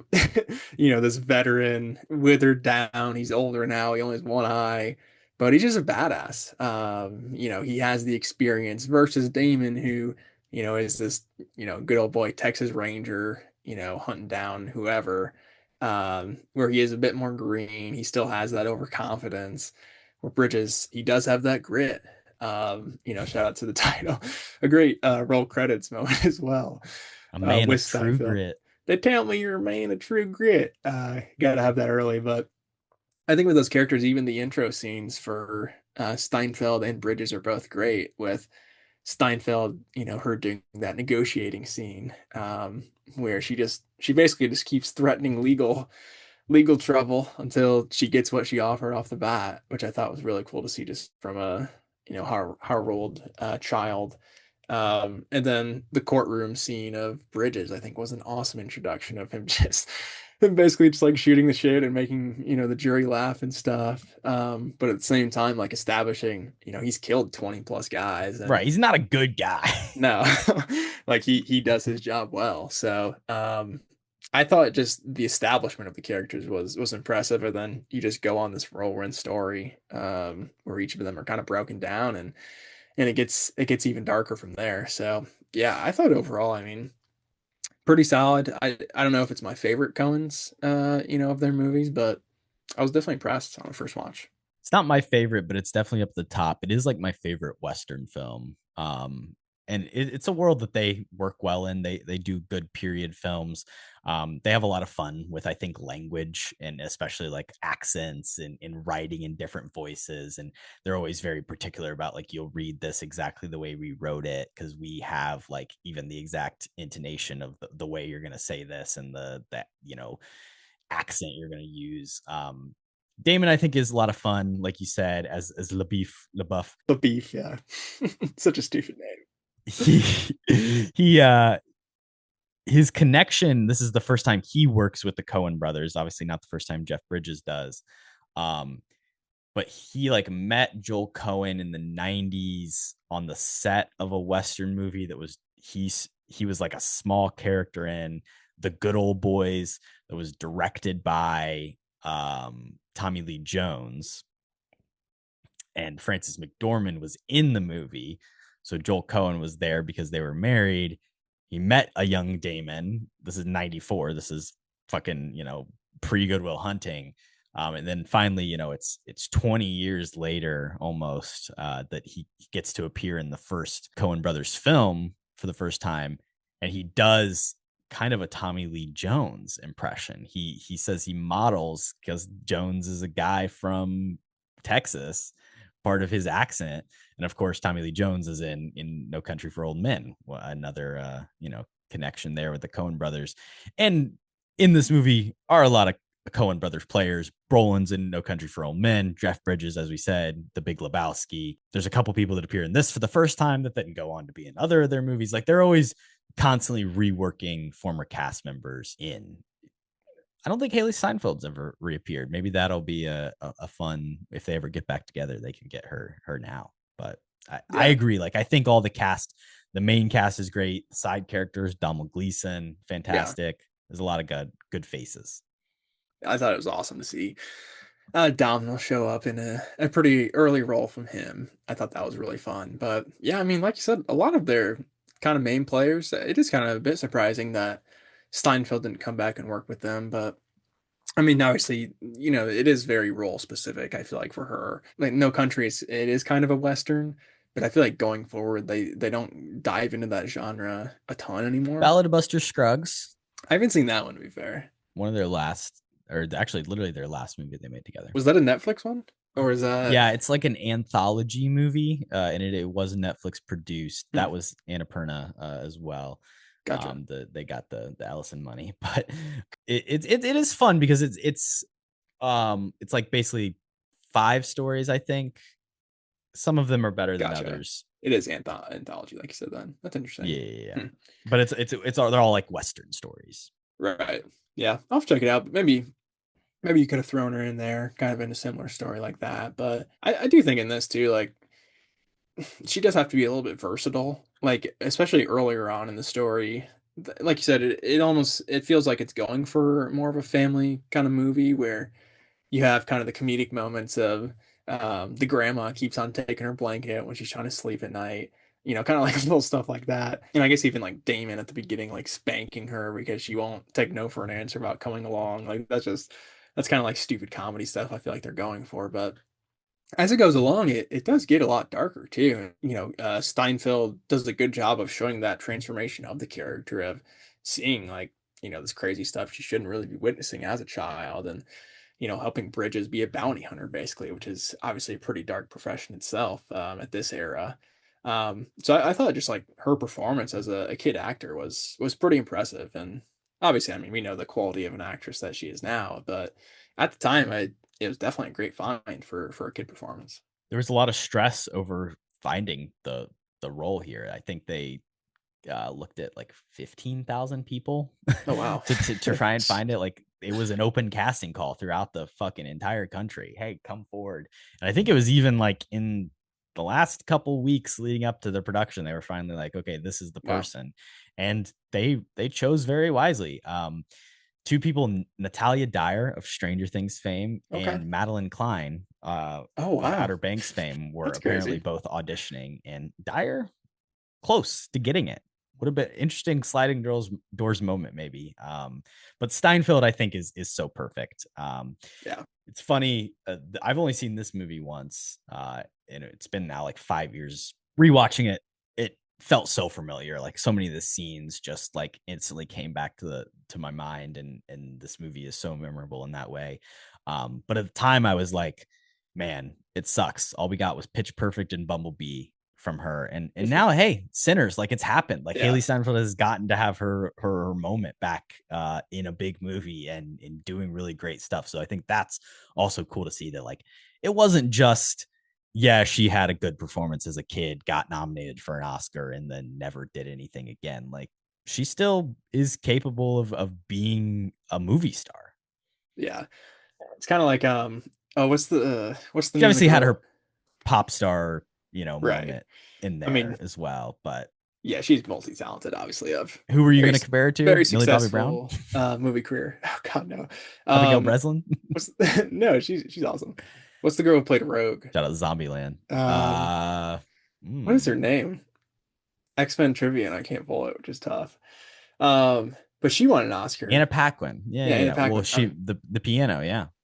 this veteran, withered down. He's older now. He only has one eye, but he's just a badass. He has the experience versus Damon, who is this, good old boy Texas Ranger, hunting down whoever, where he is a bit more green. He still has that overconfidence. Where Bridges, he does have that grit. Shout out to the title. A great roll credits moment as well. A man With of true Steinfeld. grit. They tell me you're a man of true grit. Gotta have that early, but I think with those characters, even the intro scenes for Steinfeld and Bridges are both great. With Steinfeld, her doing that negotiating scene, where she basically just keeps threatening legal trouble until she gets what she offered off the bat, which I thought was really cool to see just from a how old child. And then the courtroom scene of Bridges, I think, was an awesome introduction of him just him basically just like shooting the shit and making the jury laugh and stuff. But at the same time, like establishing he's killed 20 plus guys, and Right. He's not a good guy. no, like he does his job well. So I thought just the establishment of the characters was impressive, and then you just go on this whirlwind story where each of them are kind of broken down, and it gets even darker from there. So yeah, I thought overall, I mean, pretty solid. I don't know if it's my favorite Coen's of their movies, but I was definitely impressed on the first watch. It's not my favorite, but it's definitely up the top. It is like my favorite Western film. And it's a world that they work well in. They do good period films. They have a lot of fun with, I think, language and especially like accents and writing in different voices. And they're always very particular about like, you'll read this exactly the way we wrote it, because we have like even the exact intonation of the way you're going to say this and that accent you're going to use. Damon, I think, is a lot of fun, like you said, as LaBeouf. The beef, yeah. Such a stupid name. He his connection, this is the first time he works with the Coen brothers, obviously not the first time Jeff Bridges does. But he like met Joel Coen in the 90s on the set of a Western movie that was he was like a small character in The Good Old Boys, that was directed by Tommy Lee Jones, and Frances McDormand was in the movie. So Joel Coen was there because they were married. He met a young Damon. This is 94. This is fucking, pre Goodwill Hunting. And then finally, it's 20 years later almost that he gets to appear in the first Coen Brothers film for the first time. And he does kind of a Tommy Lee Jones impression. He says he models because Jones is a guy from Texas, part of his accent. And of course, Tommy Lee Jones is in No Country for Old Men. Another, connection there with the Coen brothers. And in this movie are a lot of Coen brothers players. Brolin's in No Country for Old Men, Jeff Bridges, as we said, The Big Lebowski. There's a couple people that appear in this for the first time that then go on to be in other of their movies. Like they're always constantly reworking former cast members in. I don't think Haley Steinfeld's ever reappeared. Maybe that'll be a fun, if they ever get back together, they can get her now. But I agree. Like I think all the cast, the main cast is great. The side characters, Donald Gleason, fantastic. There's a lot of good faces. I thought it was awesome to see Domhnall show up in a pretty early role from him. I thought that was really fun. But yeah, I mean, like you said, a lot of their kind of main players, it is kind of a bit surprising that Steinfeld didn't come back and work with them. But I mean, obviously, you know, it is very role specific, I feel like, for her. Like No Country, it is kind of a Western, but I feel like going forward, they don't dive into that genre a ton anymore. Ballad of Buster Scruggs. I haven't seen that one, to be fair. One of their last, or actually literally their last movie they made together. Was that a Netflix one? Or is that... Yeah, it's like an anthology movie, and it was Netflix produced. That was Annapurna as well. Gotcha. They got the Ellison money, but it is fun because it's like basically 5 stories. I think some of them are better than others. It is anthology, like you said. Then that's interesting. Yeah. But it's all, they're all like Western stories. Right. Yeah, I'll have to check it out. But maybe you could have thrown her in there, kind of in a similar story like that. But I do think in this too, like she does have to be a little bit versatile, like especially earlier on in the story. Like you said, it feels like it's going for more of a family kind of movie where you have kind of the comedic moments of the grandma keeps on taking her blanket when she's trying to sleep at night. You know, kind of like little stuff like that. And I guess even like Damon at the beginning, like spanking her because she won't take no for an answer about coming along. Like that's kind of like stupid comedy stuff I feel like they're going for. But as it goes along, it does get a lot darker too. You know, Steinfeld does a good job of showing that transformation of the character of seeing like, you know, this crazy stuff she shouldn't really be witnessing as a child, and you know, helping Bridges be a bounty hunter basically, which is obviously a pretty dark profession itself at this era. So I thought just like her performance as a kid actor was pretty impressive, and obviously, I mean, we know the quality of an actress that she is now, but at the time, it was definitely a great find for a kid performance. There was a lot of stress over finding the role here. I think they looked at like 15,000 people. Oh wow. to try and find it. Like it was an open casting call throughout the fucking entire country. Hey, come forward. And I think it was even like in the last couple weeks leading up to the production, they were finally like, okay, this is the person. Wow. And they chose very wisely. 2 people, Natalia Dyer of Stranger Things fame and Madeline Klein, Outer Banks fame, were apparently both auditioning, and Dyer close to getting it. Would have been interesting sliding doors moment maybe. But Steinfeld, I think, is so perfect. Yeah, it's funny. I've only seen this movie once, and it's been now like 5 years. Rewatching it, it felt so familiar. Like so many of the scenes just like instantly came back to my mind, and this movie is so memorable in that way. But at the time, I was like, man, it sucks. All we got was Pitch Perfect and Bumblebee from her, and now, hey, Sinners, like it's happened. Like Haley Steinfeld has gotten to have her moment back in a big movie and doing really great stuff. So I think that's also cool to see that like it wasn't just she had a good performance as a kid, got nominated for an Oscar, and then never did anything again. Like she still is capable of being a movie star. Yeah, it's kind of like what's the she obviously had her pop star moment in there, I mean, as well, but yeah, she's multi-talented, obviously. Who were you going to compare it to? Very Millie successful Bobby Brown? movie career. Oh God, no. Abigail Breslin? No, she's awesome. What's the girl who played Rogue? Shout out Zombieland. What is her name? X-Men trivia, and I can't pull it, which is tough. But she won an Oscar. Anna Paquin. Yeah. Anna Paquin. Well, she the piano,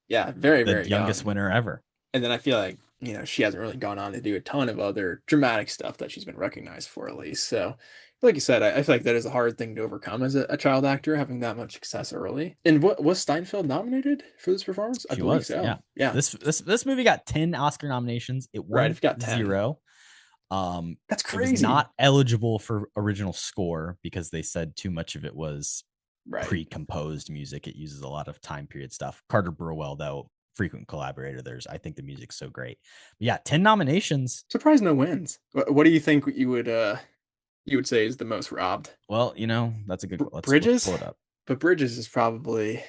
yeah, very the youngest winner ever. And then I feel like she hasn't really gone on to do a ton of other dramatic stuff that she's been recognized for, at least. So, like you said, I feel like that is a hard thing to overcome as a child actor, having that much success early. And what was Steinfeld nominated for this performance? I believe so. Yeah. This movie got 10 Oscar nominations. It won it got 10. 0. That's crazy. It was not eligible for original score because they said too much of it was Right. pre-composed music. It uses a lot of time period stuff. Carter Burwell, though, frequent collaborator. I think the music's so great. But yeah, 10 nominations. Surprised no wins. What do you think you would say is the most robbed? Well, that's a good. Let's Bridges? pull it up. But Bridges is probably,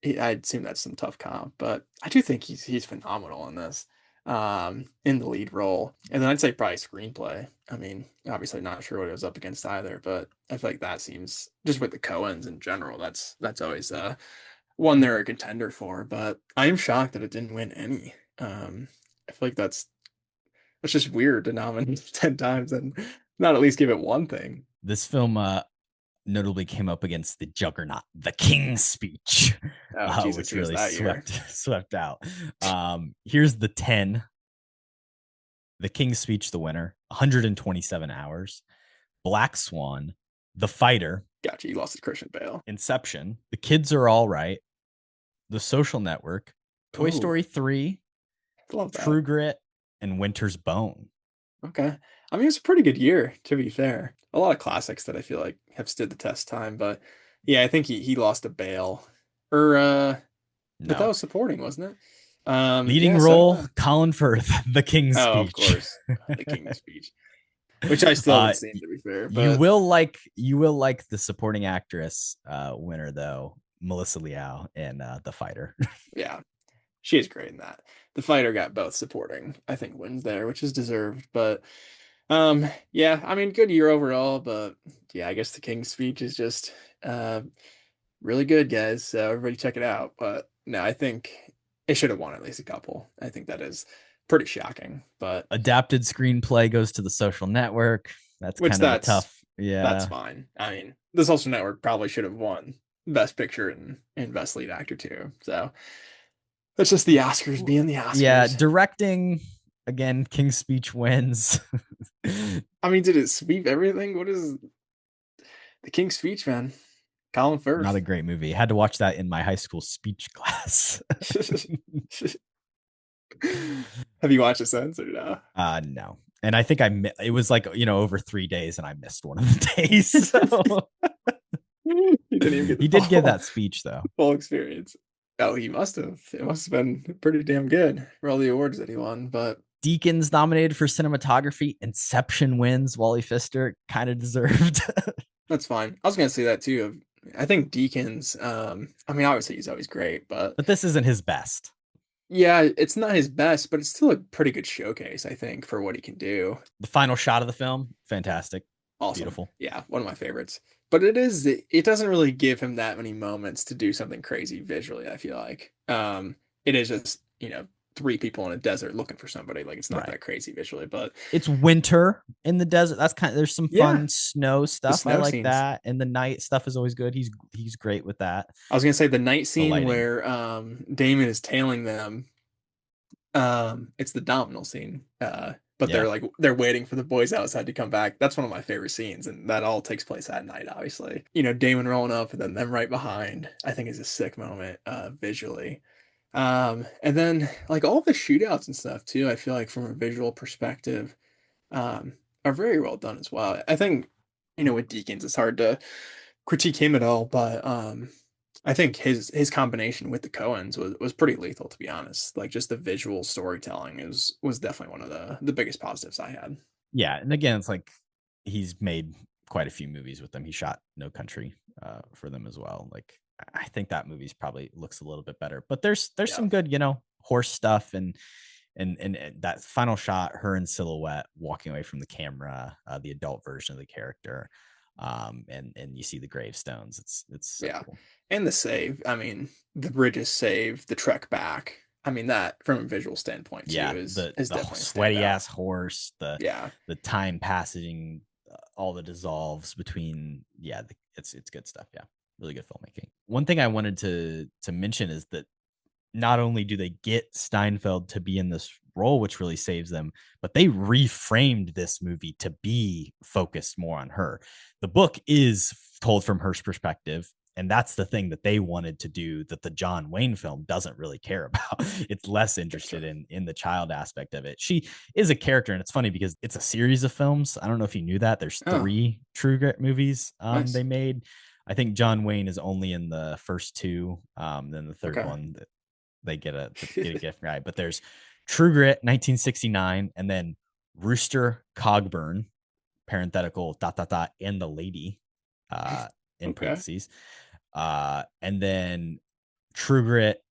I'd assume that's some tough comp, but I do think he's phenomenal in this, in the lead role. And then I'd say probably screenplay. I mean, obviously not sure what it was up against either, but I feel like that seems, just with the Coens in general, that's always one they're a contender for. But I am shocked that it didn't win any. I feel like that's just weird to nominate 10 times and not at least give it one thing. This film notably came up against the juggernaut, The King's Speech, Oh, Jesus, which it was really that year. swept out. Here's the 10. The King's Speech, the winner, 127 hours. Black Swan, The Fighter, Gotcha, you lost to Christian Bale. Inception, The Kids Are All Right, The Social Network, Toy Ooh. Story 3, Love that. True Grit, and Winter's Bone. Okay. I mean, it's a pretty good year, to be fair. A lot of classics that I feel like have stood the test time, but yeah, I think he lost to Bale. Or but that No. was supporting, wasn't it? Leading yeah, role, so, Colin Firth, The King's oh, Speech. of course. The King's Speech. Which I still haven't seen, to be fair. But You will like the supporting actress winner though, Melissa Liao in The Fighter. yeah, she is great in that. The Fighter got both supporting, I think, wins there, which is deserved. But yeah, I mean, good year overall, but yeah, I guess the King's Speech is just really good, guys. So everybody check it out. But no, I think it should have won at least a couple. I think that is pretty shocking. But Adapted screenplay goes to The Social Network. That's which kind of a tough. Yeah, that's fine. I mean, the Social Network probably should have won Best Picture and Best Lead Actor too. So that's just the Oscars being the Oscars. Yeah, directing again. King's Speech wins. I mean, did it sweep everything? What is the King's Speech, man? Colin Firth. Not a great movie. Had to watch that in my high school speech class. Have you watched it since or no? No. And I think it was like, over 3 days and I missed one of the days. So. He didn't even get He did give that speech though. Full experience. Oh, he must have. It must have been pretty damn good for all the awards that he won. But Deakins nominated for cinematography. Inception wins. Wally Pfister kind of deserved. that's fine. I was gonna say that too. I think Deakins. I mean, obviously he's always great, but this isn't his best. yeah, it's not his best, but it's still a pretty good showcase, I think, for what he can do. The final shot of the film, fantastic. Awesome. Beautiful. Yeah, one of my favorites. But it doesn't really give him that many moments to do something crazy visually, I feel like. It is just, 3 people in a desert looking for somebody. Like, it's not that crazy visually, but it's winter in the desert. That's there's some fun snow stuff. Snow I like scenes. that. And the night stuff is always good. He's great with that. I was gonna say the night scene where Damon is tailing them. It's the domino scene. But they're waiting for the boys outside to come back. That's one of my favorite scenes, and that all takes place at night, obviously. Damon rolling up and then them right behind, I think is a sick moment visually. And then like all the shootouts and stuff too, I feel like from a visual perspective, are very well done as well. I think, with Deakins, it's hard to critique him at all, but I think his combination with the Coens was pretty lethal, to be honest. Like just the visual storytelling was definitely one of the biggest positives I had. Yeah, and again, it's like he's made quite a few movies with them. He shot No Country for them as well. Like I think that movie's probably looks a little bit better, but there's some good, horse stuff and that final shot, her in silhouette walking away from the camera, the adult version of the character. And you see the gravestones. It's so cool. And the save. I mean, the bridges save, the trek back. I mean, that from a visual standpoint too is definitely sweaty ass horse. The time passing, all the dissolves between. Yeah, it's good stuff. Yeah, really good filmmaking. One thing I wanted to mention is that not only do they get Steinfeld to be in this role, which really saves them, but they reframed this movie to be focused more on her. The book is told from her perspective, and that's the thing that they wanted to do that the John Wayne film doesn't really care about. It's less interested in the child aspect of it. She is a character, and it's funny because it's a series of films. I don't know if you knew that. There's 3 True Grit movies they made. I think John Wayne is only in the first two. Then the third Okay. one that they get a gift guy. But there's True Grit, 1969, and then Rooster Cogburn, parenthetical ... and the lady, in Okay. parentheses, and then True Grit,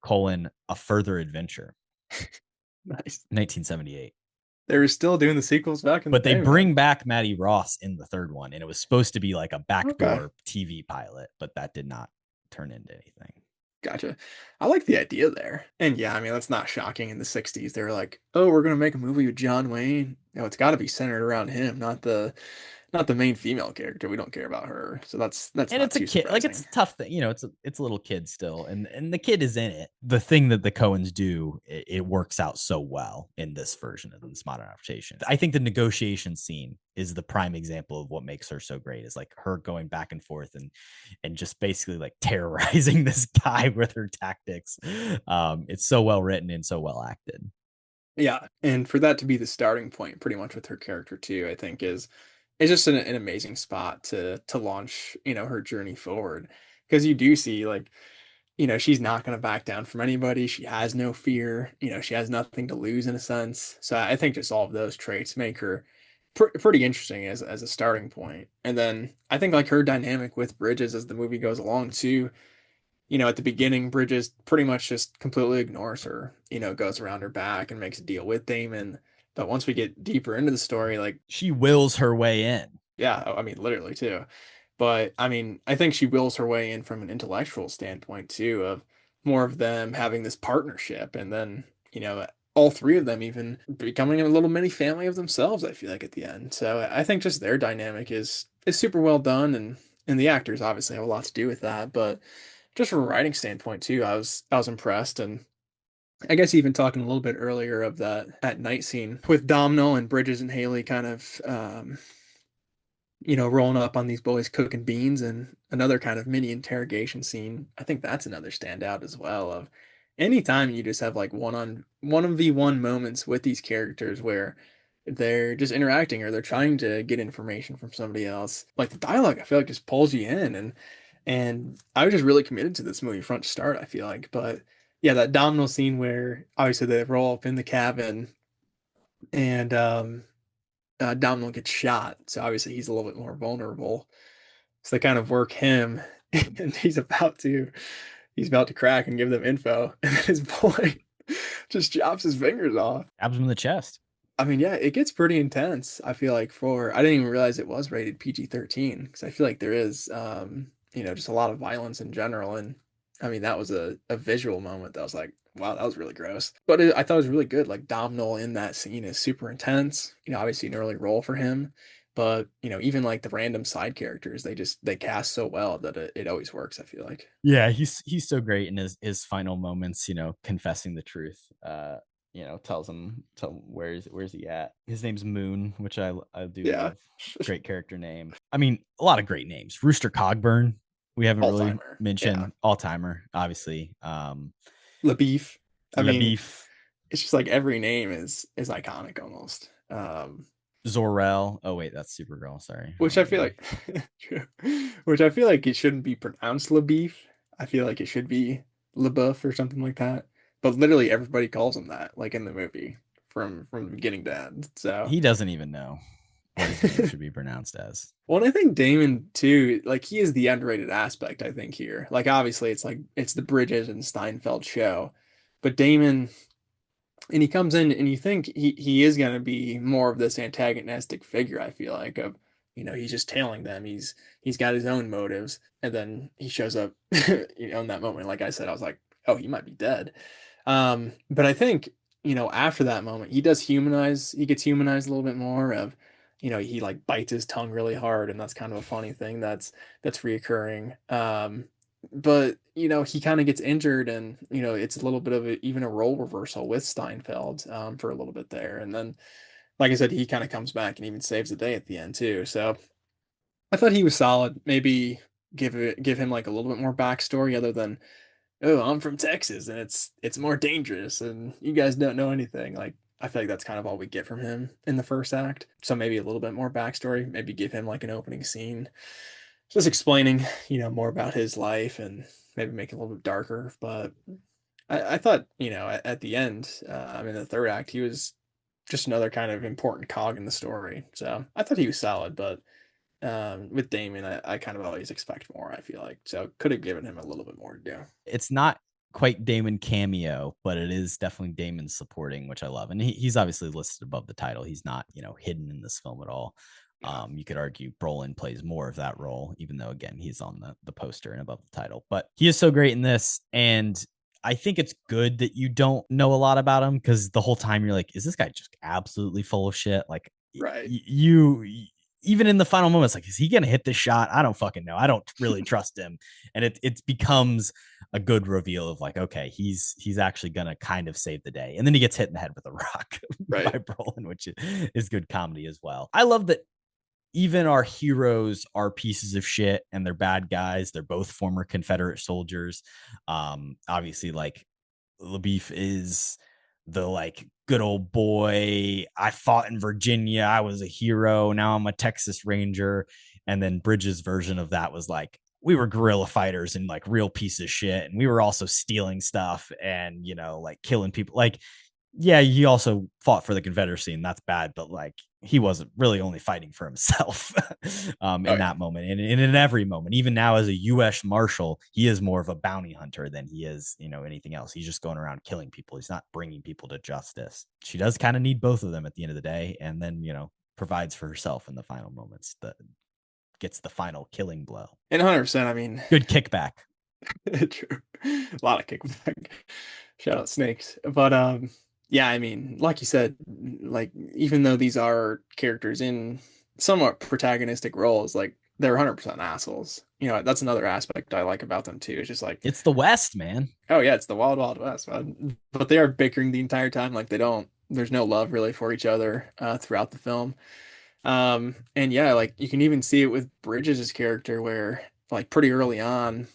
A Further Adventure, Nice. 1978. They were still doing the sequels back in the But they day, bring man. back Maddie Ross in the third one, and it was supposed to be like a Okay. backdoor TV pilot, but that did not turn into anything. Gotcha. I like the idea there. And yeah, I mean, that's not shocking in the 60s. They were like, oh, we're gonna make a movie with John Wayne. You know, it's gotta be centered around him, not the main female character. We don't care about her. So that's And not it's a too kid, like it's surprising. a tough thing, it's a little kid still, and the kid is in it. The thing that the Coens do, it works out so well in this version of this modern adaptation. I think the negotiation scene is the prime example of what makes her so great, is like her going back and forth and just basically like terrorizing this guy with her tactics. It's so well written and so well acted. Yeah, and for that to be the starting point, pretty much with her character too, I think is just an amazing spot to launch, her journey forward. Because you do see like, she's not going to back down from anybody. She has no fear. She has nothing to lose in a sense. So I think just all of those traits make her pretty interesting as a starting point. And then I think like her dynamic with Bridges as the movie goes along too. At the beginning, Bridges pretty much just completely ignores her, goes around her back and makes a deal with Damon. But once we get deeper into the story, like, She wills her way in. yeah, I mean, literally too. But I mean, I think she wills her way in from an intellectual standpoint too, of more of them having this partnership, and then, all three of them even becoming a little mini family of themselves, I feel like at the end. So I think just their dynamic is super well done, and the actors obviously have a lot to do with that, but just from a writing standpoint too, I was impressed. And I guess even talking a little bit earlier of that at night scene with Domhnall and Bridges and Haley kind of rolling up on these boys cooking beans, and another kind of mini interrogation scene. I think that's another standout as well, of anytime you just have like one v one moments with these characters where they're just interacting or they're trying to get information from somebody else. Like the dialogue, I feel like just pulls you in, and I was just really committed to this movie front to start, I feel like. But yeah, that Domino scene where obviously they roll up in the cabin, and Domino gets shot, so obviously he's a little bit more vulnerable. So they kind of work him, and he's about to crack and give them info, and then his boy just chops his fingers off. Stabs him in the chest. I mean, yeah, it gets pretty intense. I feel like I didn't even realize it was rated PG-13, because I feel like there is, just a lot of violence in general. And I mean, that was a visual moment that was like, wow, that was really gross. But I thought it was really good. Like Domhnall in that scene is super intense. Obviously an early role for him, but even like the random side characters, they cast so well that it always works, I feel like. Yeah, he's so great in his final moments, confessing the truth. Tells him where's he at. His name's Moon, which I do Yeah. love. Great character name. I mean, a lot of great names. Rooster Cogburn, we haven't All really timer. Yeah. mentioned. All timer, obviously. LaBeef. I mean, LaBeef, it's just like every name is iconic almost. Zor-El. Oh wait, that's Supergirl. Sorry. Which I feel like true. Which I feel like it shouldn't be pronounced LaBeef. I feel like it should be LaBeouf or something like that. But literally everybody calls him that, like in the movie, from the beginning to end. So He doesn't even know what his name should be pronounced as. well, and I think Damon too, like he is the underrated aspect, I think, here. Like obviously it's the Bridges and Steinfeld show. But Damon, and he comes in and you think he is going to be more of this antagonistic figure, I feel like, of he's just tailing them, he's got his own motives, and then he shows up in that moment, like I said, I was like, oh, he might be dead. But I think after that moment he gets humanized a little bit more, of he like bites his tongue really hard, and that's kind of a funny thing that's reoccurring. But he kind of gets injured, and it's a little bit of even a role reversal with Steinfeld for a little bit there, and then like I said, he kind of comes back and even saves the day at the end too. So I thought he was solid. Maybe give him like a little bit more backstory other than, oh, I'm from Texas and it's more dangerous and you guys don't know anything. Like I feel like that's kind of all we get from him in the first act. So maybe a little bit more backstory, maybe give him like an opening scene. just explaining, more about his life and maybe make it a little bit darker. But I thought, at the end, in the third act, he was just another kind of important cog in the story. So I thought he was solid, but with Damon, I kind of always expect more, I feel like. So could have given him a little bit more to do. It's not quite Damon cameo, but it is definitely Damon supporting, which I love. And he's obviously listed above the title. He's not, hidden in this film at all. Yeah. You could argue Brolin plays more of that role, even though, again, he's on the poster and above the title. But he is so great in this. And I think it's good that you don't know a lot about him, because the whole time you're like, is this guy just absolutely full of shit? Like, Right. you even in the final moments, like, is he gonna hit this shot? I don't fucking know. I don't really trust him. And it becomes a good reveal of like, okay, he's actually gonna kind of save the day. And then he gets hit in the head with a rock Right. by Brolin, which is good comedy as well. I love that even our heroes are pieces of shit and they're bad guys. They're both former Confederate soldiers. Obviously, like, LaBeef is the like good old boy. I fought in Virginia. I was a hero. Now I'm a Texas Ranger. And then Bridges' version of that was like, we were guerrilla fighters and like real piece of shit. And we were also stealing stuff and, like killing people. Like, yeah, he also fought for the Confederacy, and that's bad, but like he wasn't really only fighting for himself in that moment. And in every moment, even now as a U.S. Marshal, he is more of a bounty hunter than he is, anything else. He's just going around killing people. He's not bringing people to justice. She does kind of need both of them at the end of the day, and then, provides for herself in the final moments that gets the final killing blow. And 100%, good kickback. True. A lot of kickback. Shout out Snakes. But yeah, like you said, like even though these are characters in somewhat protagonistic roles, like they're 100% assholes. That's another aspect I like about them too. It's just like, it's the West, man. Oh yeah, it's the wild, wild West, man. But they are bickering the entire time. Like there's no love really for each other throughout the film. And yeah, like you can even see it with Bridges' character where like pretty early on,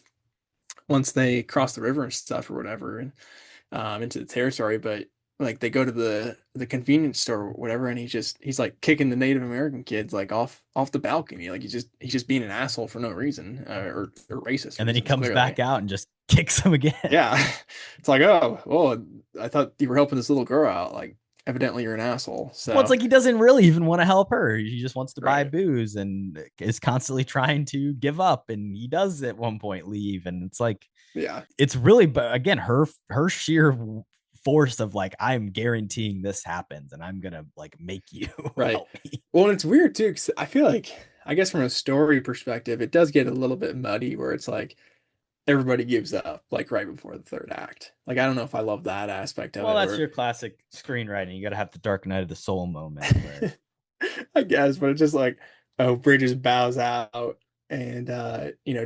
once they cross the river and stuff or whatever, and into the territory, but like they go to the convenience store or whatever, and he's like kicking the Native American kids like off the balcony, like he's just being an asshole for no reason, or racist. And then he comes clearly back out and just kicks him again. Yeah, it's like, oh, well, I thought you were helping this little girl out. Like, evidently you're an asshole. So well, it's like he doesn't really even want to help her. He just wants to buy Right. booze and is constantly trying to give up. And he does at one point leave. And it's like, yeah, it's really, but again, her sheer force of like, I'm guaranteeing this happens and I'm gonna like make you right. help me. Well, and it's weird too, because I feel like, I guess from a story perspective, it does get a little bit muddy where it's like everybody gives up like right before the third act. Like, I don't know if I love that aspect of it. Well, that's your classic screenwriting. You got to have the dark night of the soul moment. Where... I guess, but it's just like, oh, Bridges bows out and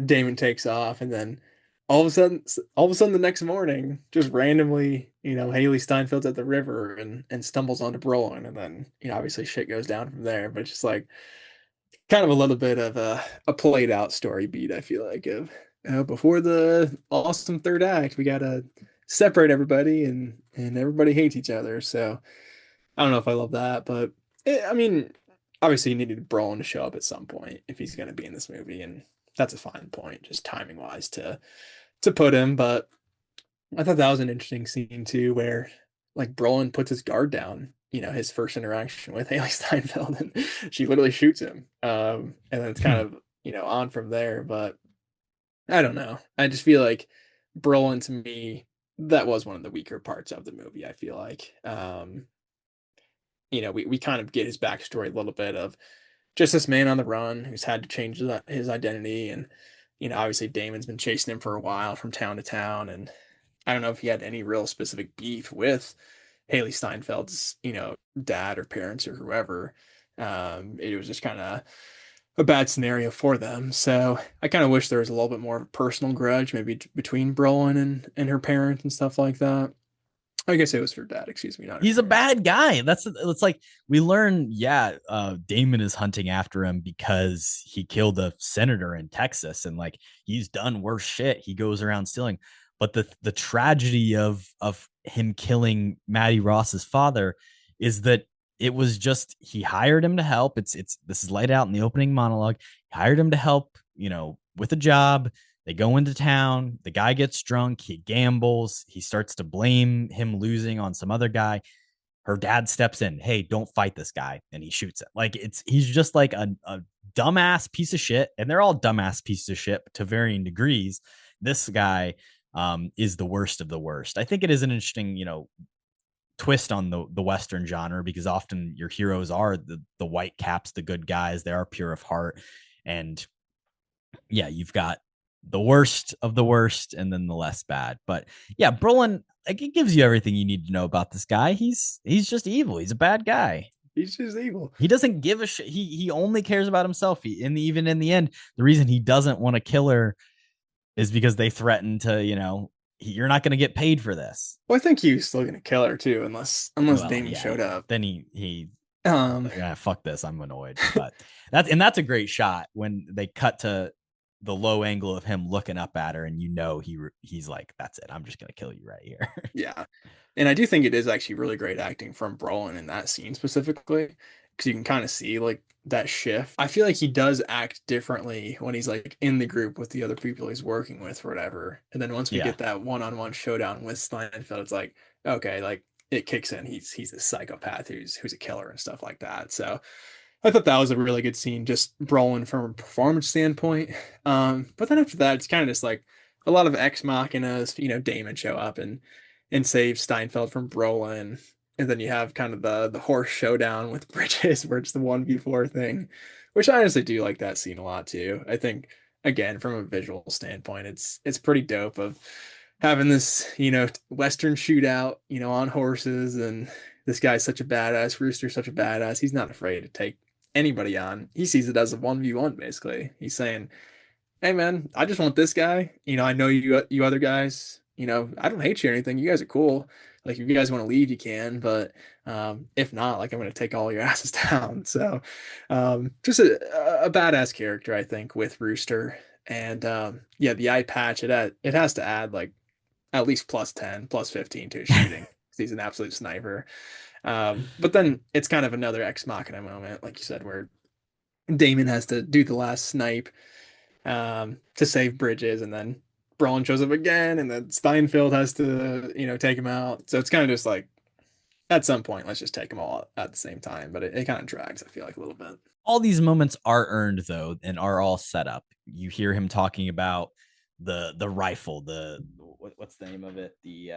Damon takes off, and then all of a sudden the next morning, just randomly, Haley Steinfeld's at the river and stumbles onto Brolin, and then obviously shit goes down from there. But it's just like kind of a little bit of a played out story beat, I feel like, of before the awesome third act, we gotta separate everybody, and everybody hates each other. So I don't know if I love that, but obviously you needed Brolin to show up at some point if he's going to be in this movie, and that's a fine point, just timing wise to put him. But I thought that was an interesting scene too, where like Brolin puts his guard down, his first interaction with Haley Steinfeld, and she literally shoots him. And then it's kind of, on from there. But I don't know. I just feel like Brolin, to me, that was one of the weaker parts of the movie, I feel like. We kind of get his backstory a little bit of just this man on the run who's had to change his identity. And, obviously Damon's been chasing him for a while from town to town. And I don't know if he had any real specific beef with Haley Steinfeld's, dad or parents or whoever. It was just kind of a bad scenario for them. So I kind of wish there was a little bit more of a personal grudge, maybe between Brolin and her parents and stuff like that. I guess it was her dad, excuse me. Not He's a bad guy. It's like we learn, Damon is hunting after him because he killed a senator in Texas, and like he's done worse shit. He goes around stealing. But the tragedy of him killing Maddie Ross's father is that it was just he hired him to help. This is laid out in the opening monologue. He hired him to help with a job. They go into town. The guy gets drunk. He gambles. He starts to blame him losing on some other guy. Her dad steps in. Hey, don't fight this guy. And he shoots it. Like he's just like a dumbass piece of shit. And they're all dumbass pieces of shit to varying degrees. This guy is the worst of the worst. I think it is an interesting, twist on the Western genre, because often your heroes are the white caps, the good guys. They are pure of heart. And yeah, you've got the worst of the worst and then the less bad. But yeah, Brolin, like, it gives you everything you need to know about this guy. He's just evil. He's a bad guy. He's just evil. He doesn't give a shit. He only cares about himself. Even in the end, the reason he doesn't want to kill her is because they threaten to, you're not going to get paid for this. Well, I think he was still going to kill her too, unless Damon showed up. Then he fuck this. I'm annoyed. But that's a great shot when they cut to the low angle of him looking up at her, and he's like, that's it. I'm just going to kill you right here. Yeah. And I do think it is actually really great acting from Brolin in that scene specifically, because you can kind of see like that shift. I feel like he does act differently when he's like in the group with the other people he's working with or whatever. And then once we get that one-on-one showdown with Steinfeld, it's like, okay, like it kicks in. He's a psychopath who's a killer and stuff like that. So I thought that was a really good scene, just Brolin from a performance standpoint. But then after that, it's kind of just like a lot of ex machinas. Damon show up and save Steinfeld from Brolin. And then you have kind of the horse showdown with Bridges, where it's the 1v4 thing, which I honestly do like that scene a lot too. I think, again, from a visual standpoint, it's pretty dope of having this, Western shootout, on horses. And this guy's such a badass. Rooster's such a badass. He's not afraid to take anybody on. He sees it as a 1v1, basically. He's saying, hey man, I just want this guy. I know you other guys, I don't hate you or anything. You guys are cool. Like, if you guys want to leave, you can, but if not, like, I'm going to take all your asses down. So just a badass character, I think, with Rooster. And the eye patch, it has to add like at least +10, +15 to his shooting, because he's an absolute sniper. But then it's kind of another ex machina moment, like you said, where Damon has to do the last snipe to save Bridges, and then Brolin shows up again, and then Steinfeld has to, take him out. So it's kind of just like, at some point, let's just take them all at the same time. But it kind of drags, I feel like, a little bit. All these moments are earned, though, and are all set up. You hear him talking about the rifle, what's the name of it? The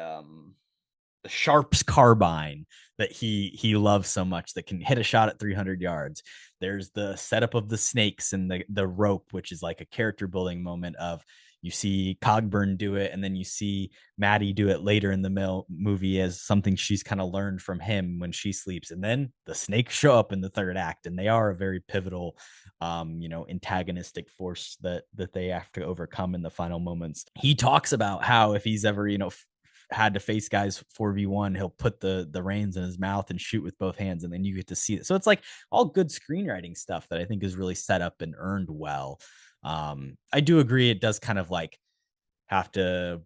Sharps carbine that he loves so much, that can hit a shot at 300 yards. There's the setup of the snakes and the rope, which is like a character building moment of, you see Cogburn do it, and then you see Maddie do it later in the movie as something she's kind of learned from him when she sleeps. And then the snakes show up in the third act, and they are a very pivotal, antagonistic force that they have to overcome in the final moments. He talks about how if he's ever, had to face guys 4v1, he'll put the reins in his mouth and shoot with both hands, and then you get to see it. So it's like all good screenwriting stuff that I think is really set up and earned well. I do agree it does kind of like have to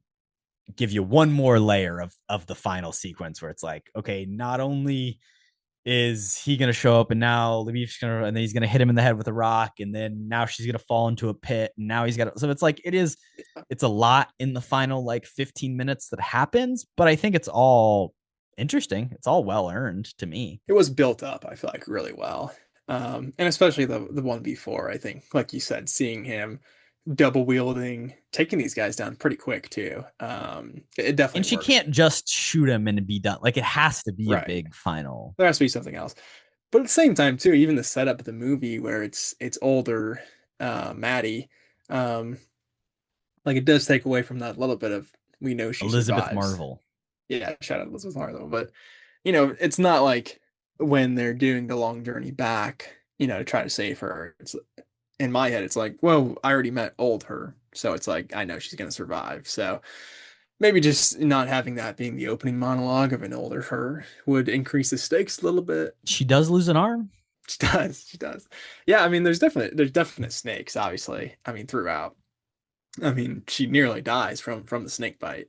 give you one more layer of the final sequence, where it's like, okay, not only is he going to show up, and now Lviv's and then he's going to hit him in the head with a rock, and then now she's going to fall into a pit, and now he's got to, so it's like it's a lot in the final like 15 minutes that happens, but I think it's all interesting. It's all well earned to me. It was built up, I feel like, really well. And especially the 1v4, I think, like you said, seeing him double wielding, taking these guys down pretty quick too. It definitely And she works. can't just shoot him and be done. Like, it has to be Right. a big final. There has to be something else. But at the same time too, even the setup of the movie where it's older Maddie, like, it does take away from that little bit of, we know she Elizabeth survives. Marvel. Yeah, shout out Elizabeth Marvel. But it's not like when they're doing the long journey back, to try to save her. It's, in my head, it's like, well, I already met old her, so it's like, I know she's gonna survive. So maybe just not having that being the opening monologue of an older her would increase the stakes a little bit. She does lose an arm. She does. Yeah, I mean, there's definite snakes, obviously. I mean, throughout. I mean, she nearly dies from the snake bite.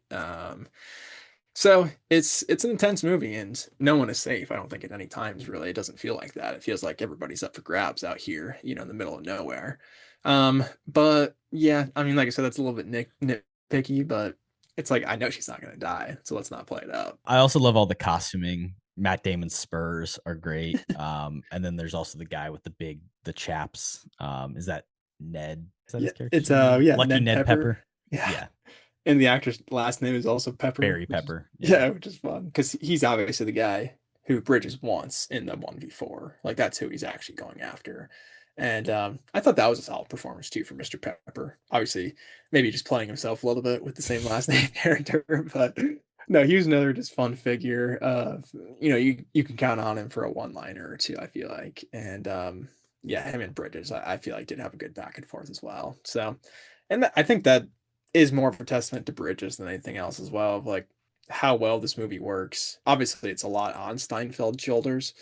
So it's an intense movie, and no one is safe, I don't think, at any times, really. It doesn't feel like that. It feels like everybody's up for grabs out here, in the middle of nowhere. But yeah, I mean, like I said, that's a little bit nitpicky, but it's like I know she's not gonna die, so let's not play it up. I also love all the costuming. Matt Damon's spurs are great. And then there's also the guy with the chaps. Is that Ned? Is that Yeah, his character's it's name? yeah, Lucky Ned Ned Pepper. Pepper. Yeah. Yeah. And the actor's last name is also Pepper, Barry which is Pepper. Yeah. yeah, which is fun because he's obviously the guy who Bridges wants in the 1v4. Like that's who he's actually going after. And I thought that was a solid performance too for Mr. Pepper. Obviously, maybe just playing himself a little bit with the same last name character, but no, he was another just fun figure. You can count on him for a one-liner or two, I feel like. And yeah, him and Bridges, I feel like did have a good back and forth as well. So, and I think that is more of a testament to Bridges than anything else as well, of like how well this movie works. Obviously, it's a lot on Steinfeld's shoulders,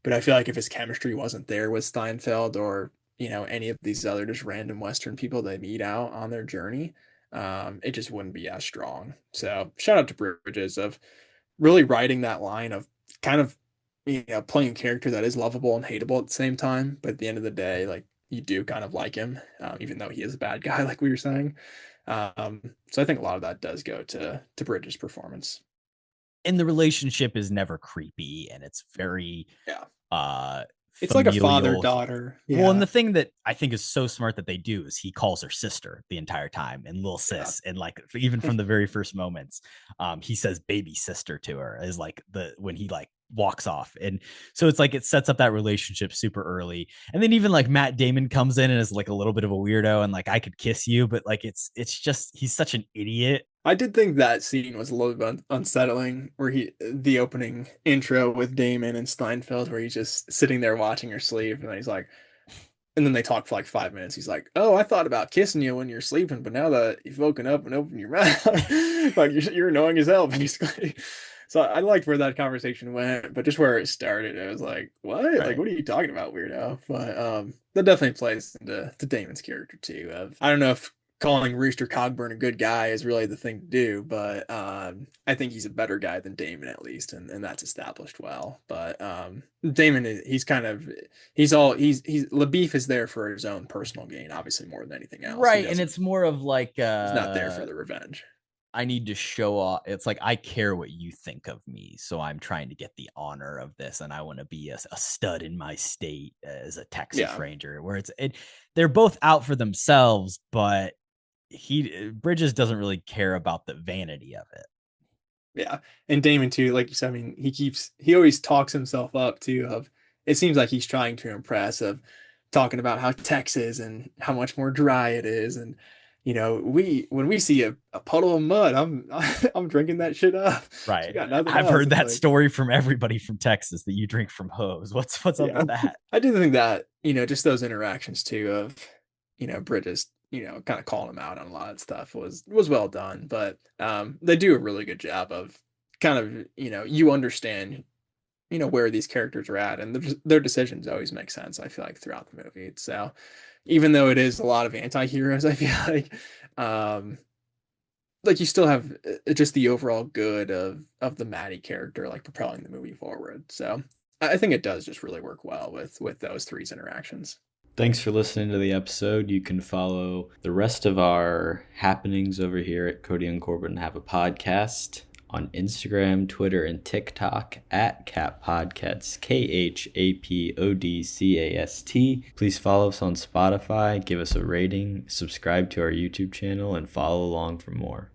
but I feel like if his chemistry wasn't there with Steinfeld or any of these other just random Western people they meet out on their journey, it just wouldn't be as strong. So shout out to Bridges of really writing that line of kind of playing a character that is lovable and hateable at the same time, but at the end of the day, like you do kind of like him, even though he is a bad guy, like we were saying. So I think a lot of that does go to Bridges' performance. And the relationship is never creepy, and it's very Yeah, uh it's like a familial. father-daughter. Well, and Yeah, the thing that I think is so smart that they do is he calls her sister the entire time and little yeah, sis. And like even from the very first moments, he says baby sister to her is like when he like walks off. And so it's like it sets up that relationship super early. And then even like Matt Damon comes in and is like a little bit of a weirdo and like I could kiss you, but like it's just he's such an idiot. I did think that scene was a little bit unsettling, where the opening intro with Damon and Steinfeld, where he's just sitting there watching her sleep, and then he's like, and then they talk for like 5 minutes. He's like, "Oh, I thought about kissing you when you're sleeping, but now that you've woken up and opened your mouth, like you're annoying as hell, basically." So I liked where that conversation went, but just where it started, I was like, "What? Like, Right. what are you talking about, weirdo?" But that definitely plays into Damon's character too. I don't know if calling Rooster Cogburn a good guy is really the thing to do, but I think he's a better guy than Damon at least, and that's established well. But Damon, he's kind of he's LaBeef is there for his own personal gain, obviously more than anything else. Right. And it's more of like He's not there for the revenge. I need to show off. It's like I care what you think of me, so I'm trying to get the honor of this, and I want to be a stud in my state as a Texas Yeah, Ranger. Where they're both out for themselves, but Bridges doesn't really care about the vanity of it. yeah, and Damon too, like you said. I mean, he always talks himself up too. Of it seems like he's trying to impress, of talking about how Texas and how much more dry it is, and when we see a puddle of mud, I'm drinking that shit up. Right. You got nothing I've else. heard It's that like, story from everybody from Texas that you drink from hose. What's up yeah, with that? I do think that just those interactions too of Bridges kind of calling him out on a lot of stuff was well done, but they do a really good job of kind of you understand where these characters are at, and their decisions always make sense, I feel like, throughout the movie. So even though it is a lot of anti-heroes, I feel um like you still have just the overall good of the Maddie character like propelling the movie forward. So I think it does just really work well with those three's interactions. Thanks for listening to the episode. You can follow the rest of our happenings over here at Kody and Korbin Have a Podcast on Instagram, Twitter, and TikTok at KHAP Podcasts, KHAPODCAST. Please follow us on Spotify, give us a rating, subscribe to our YouTube channel, and follow along for more.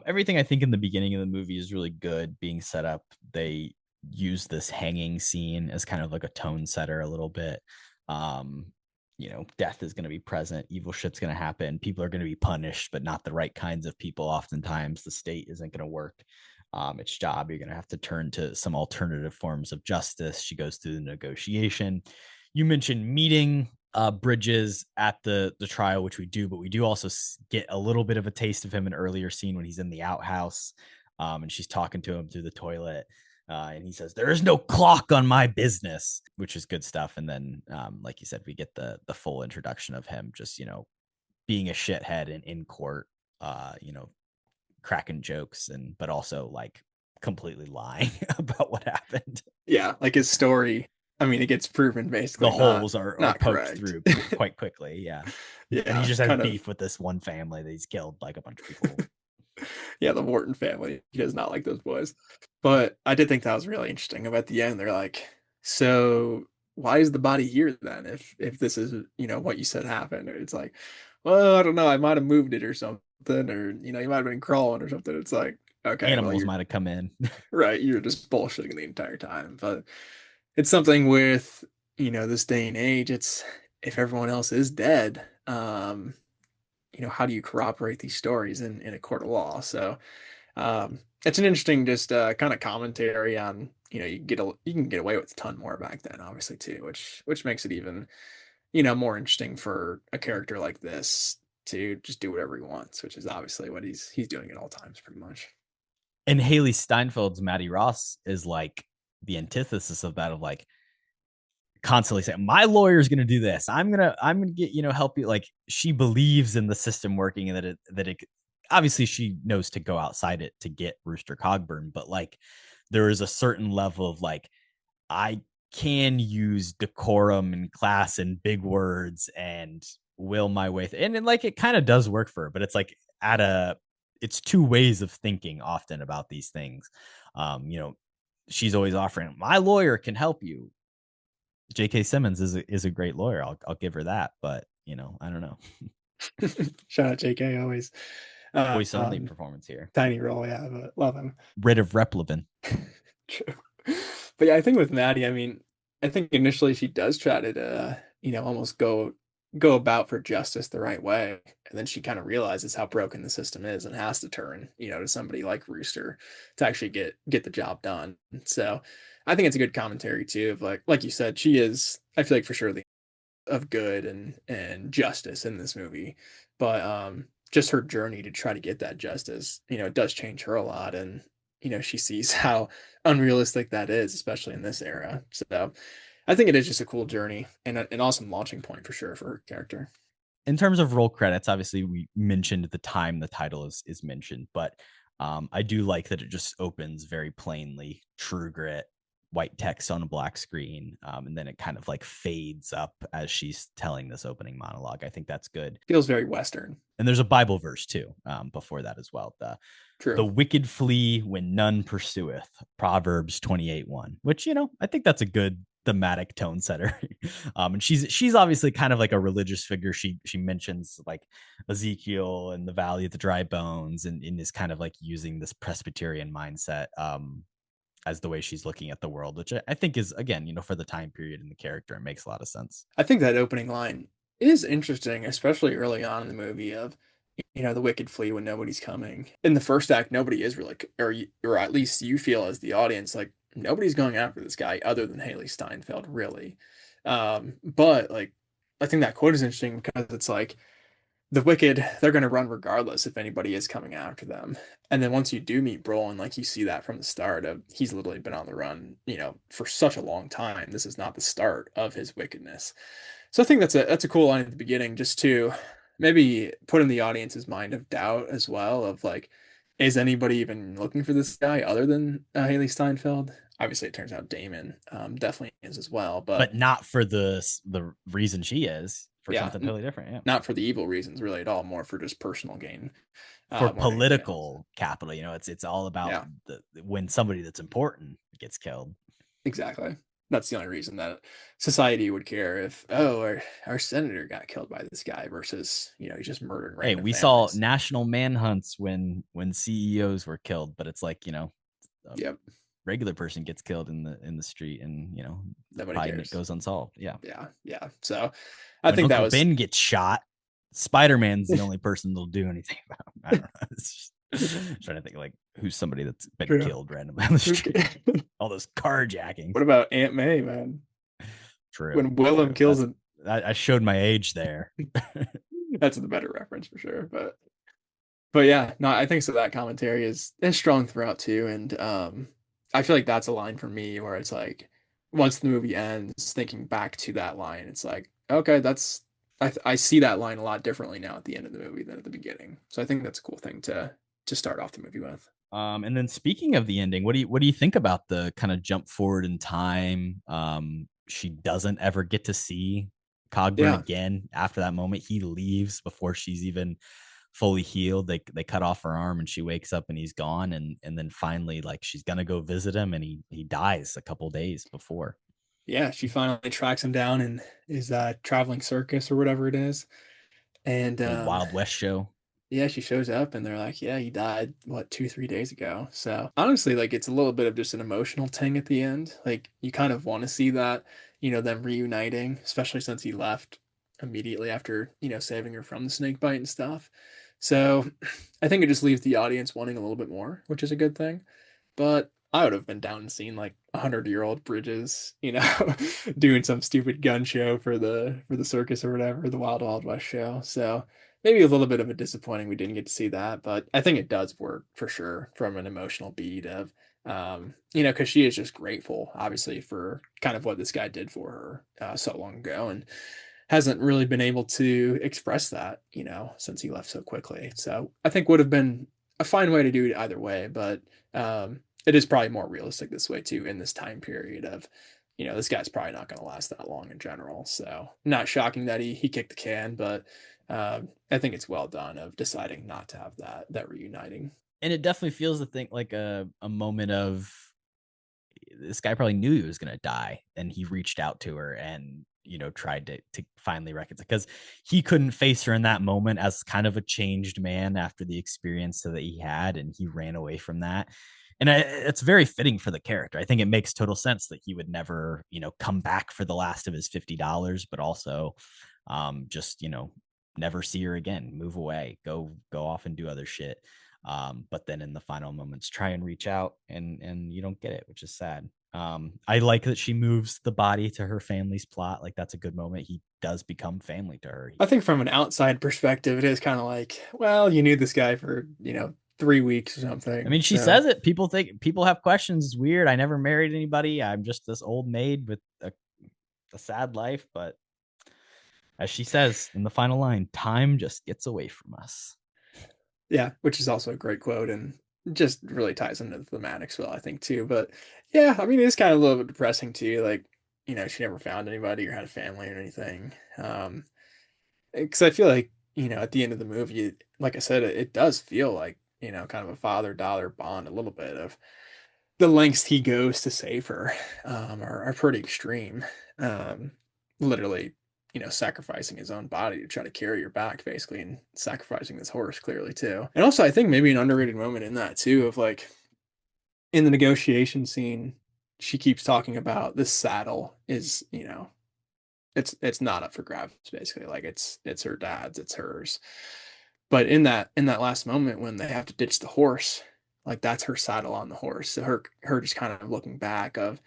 Everything I think in the beginning of the movie is really good being set up. They use this hanging scene as kind of like a tone setter a little bit. Death is going to be present, evil shit's going to happen, people are going to be punished, but not the right kinds of people. Oftentimes the state isn't going to work its job. You're going to have to turn to some alternative forms of justice. She goes through the negotiation. You mentioned meeting Bridges at the trial, which we do, but we do also get a little bit of a taste of him in an earlier scene when he's in the outhouse, and she's talking to him through the toilet. And he says, "There is no clock on my business," which is good stuff. And then, like you said, we get the full introduction of him just, being a shithead in court, cracking jokes but also like completely lying about what happened. Yeah, like his story I mean, it gets proven basically The holes are not poked correct. through quite quickly. Yeah. And he Yeah, just has kind of. beef with this one family that he's killed like a bunch of people. Yeah, the Morton family. He does not like those boys. But I did think that was really interesting. At the end, they're like, so why is the body here then? If this is, what you said happened, or it's like, well, I don't know, I might have moved it or something, or you might have been crawling or something. It's like, okay, well, Animals you're might have come in. right, you're just bullshitting the entire time. But it's something with, this day and age, it's if everyone else is dead, how do you corroborate these stories in a court of law? So it's an interesting just kind of commentary on you can get away with a ton more back then, obviously too, which makes it even more interesting for a character like this to just do whatever he wants, which is obviously what he's doing at all times pretty much. And Haley Steinfeld's Maddie Ross is like the antithesis of that, of like constantly saying, my lawyer is going to do this. I'm going to get, help you. Like, she believes in the system working, and that it obviously she knows to go outside it to get Rooster Cogburn, but like there is a certain level of like, I can use decorum and class and big words and will my way and then, like, it kind of does work for her, but it's like it's two ways of thinking often about these things. She's always offering, my lawyer can help you. J.K. Simmons is a great lawyer. I'll give her that, but I don't know. Shout out JK, always Voice only performance here. tiny role, yeah, but love him. Rid of Replevin. True. But yeah, I think with Maddie, I mean, I think initially she does try to almost go about for justice the right way, and then she kind of realizes how broken the system is and has to turn to somebody like Rooster to actually get the job done. So I think it's a good commentary too of like you said, she is, I feel like, for sure the of good and justice in this movie, but just her journey to try to get that justice, it does change her a lot, and she sees how unrealistic that is, especially in this era. So I think it is just a cool journey and an awesome launching point for sure for her character. In terms of roll credits, obviously we mentioned at the time the title is mentioned, but I do like that it just opens very plainly, True Grit, white text on a black screen, and then it kind of like fades up as she's telling this opening monologue. I think that's good. Feels very Western. And there's a Bible verse too, before that as well. True. The wicked flee when none pursueth, Proverbs 28:1, which I think that's a good thematic tone setter. And she's obviously kind of like a religious figure. She mentions like Ezekiel and the Valley of the Dry Bones, and is kind of like using this Presbyterian mindset as the way she's looking at the world, which I think is, again, for the time period and the character, it makes a lot of sense. I think that opening line is interesting, especially early on in the movie of, the wicked flee when nobody's coming. In the first act, nobody is really, or at least you feel as the audience, like nobody's going after this guy other than Haley Steinfeld, really. But like, I think that quote is interesting because it's like, the wicked, they're going to run regardless if anybody is coming after them. And then once you do meet Brolin, like you see that from the start of, he's literally been on the run, for such a long time. This is not the start of his wickedness. So I think that's a cool line at the beginning, just to maybe put in the audience's mind of doubt as well, of like, is anybody even looking for this guy other than Haley Steinfeld? Obviously, it turns out Damon definitely is as well, but not for the reason she is, for something totally different. Yeah, not for the evil reasons really at all, more for just personal gain, for political capital. It's all about when somebody that's important gets killed. Exactly. That's the only reason that society would care if, our senator got killed by this guy versus, he's just murdering random we families. saw national manhunts when CEOs were killed, but it's like, yep, regular person gets killed in the street, and nobody cares. It goes unsolved. Yeah. So I think Uncle that was Ben gets shot, Spider-Man's the only person that'll do anything about him. I don't know. It's just trying to think like who's somebody that's been killed randomly on the street. All those carjackings. What about Aunt May, man? True. When Willem kills him. I showed my age there. That's the better reference for sure. But yeah, no, I think so. That commentary is strong throughout too. And I feel like that's a line for me where it's like, once the movie ends, thinking back to that line, it's like, okay, I see that line a lot differently now at the end of the movie than at the beginning. So I think that's a cool thing to start off the movie with. And then speaking of the ending, what do you think about the kind of jump forward in time? she doesn't ever get to see Cogburn again after that moment. He leaves before she's even fully healed. They cut off her arm and she wakes up and he's gone. And then finally, like, she's gonna go visit him and he dies a couple days before. Yeah, she finally tracks him down in his traveling circus or whatever it is. And The Wild West show. yeah, she shows up and they're like, yeah, he died, what, 2, 3 days ago. So honestly, like, it's a little bit of just an emotional ting at the end. Like, you kind of want to see that, them reuniting, especially since he left immediately after, saving her from the snake bite and stuff. So I think it just leaves the audience wanting a little bit more, which is a good thing. But I would have been down and seen like 100-year-old Bridges, doing some stupid gun show for the circus or whatever, the Wild Wild West show. So maybe a little bit of a disappointing we didn't get to see that, but I think it does work for sure from an emotional beat of, because she is just grateful, obviously, for kind of what this guy did for her so long ago, and hasn't really been able to express that, since he left so quickly. So I think would have been a fine way to do it either way, but it is probably more realistic this way too, in this time period of, this guy's probably not going to last that long in general. So not shocking that he kicked the can, but I think it's well done of deciding not to have that reuniting. And it definitely feels like a moment of, this guy probably knew he was going to die and he reached out to her and, tried to finally reconcile, because he couldn't face her in that moment as kind of a changed man after the experience that he had, and he ran away from that. And it's very fitting for the character. I think it makes total sense that he would never, come back for the last of his $50, but also just, never see her again, move away, go off and do other shit. But then in the final moments, try and reach out and you don't get it, which is sad. I like that she moves the body to her family's plot. Like, that's a good moment. He does become family to her. I think from an outside perspective, it is kind of like, well, you knew this guy for, 3 weeks or something. I mean, she says it. People have questions. It's weird. I never married anybody. I'm just this old maid with a sad life. But as she says in the final line, time just gets away from us. Yeah, which is also a great quote and just really ties into the thematics well, I think, too. But yeah, I mean, it's kind of a little bit depressing too. Like, she never found anybody or had a family or anything. Because I feel like, at the end of the movie, like I said, it does feel like, kind of a father-daughter bond a little bit of the lengths he goes to save her are pretty extreme. Literally, sacrificing his own body to try to carry her back, basically, and sacrificing this horse clearly too. And also, I think maybe an underrated moment in that too, of like, in the negotiation scene, she keeps talking about this saddle is, it's not up for grabs, basically. Like, it's her dad's, it's hers. But in that last moment when they have to ditch the horse, like, that's her saddle on the horse. So her just kind of looking back of,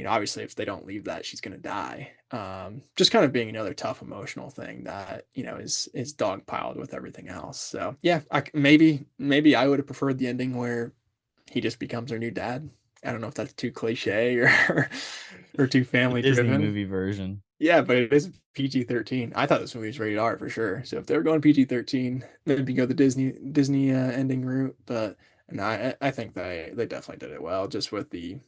obviously if they don't leave that, she's going to die. Just kind of being another tough emotional thing that, is dogpiled with everything else. So yeah, maybe I would have preferred the ending where he just becomes her new dad. I don't know if that's too cliche or too family driven. Disney movie version. Yeah, but it is PG-13. I thought this movie was rated R for sure. So if they were going PG-13, maybe go the Disney ending route. But no, I think they definitely did it well, just with the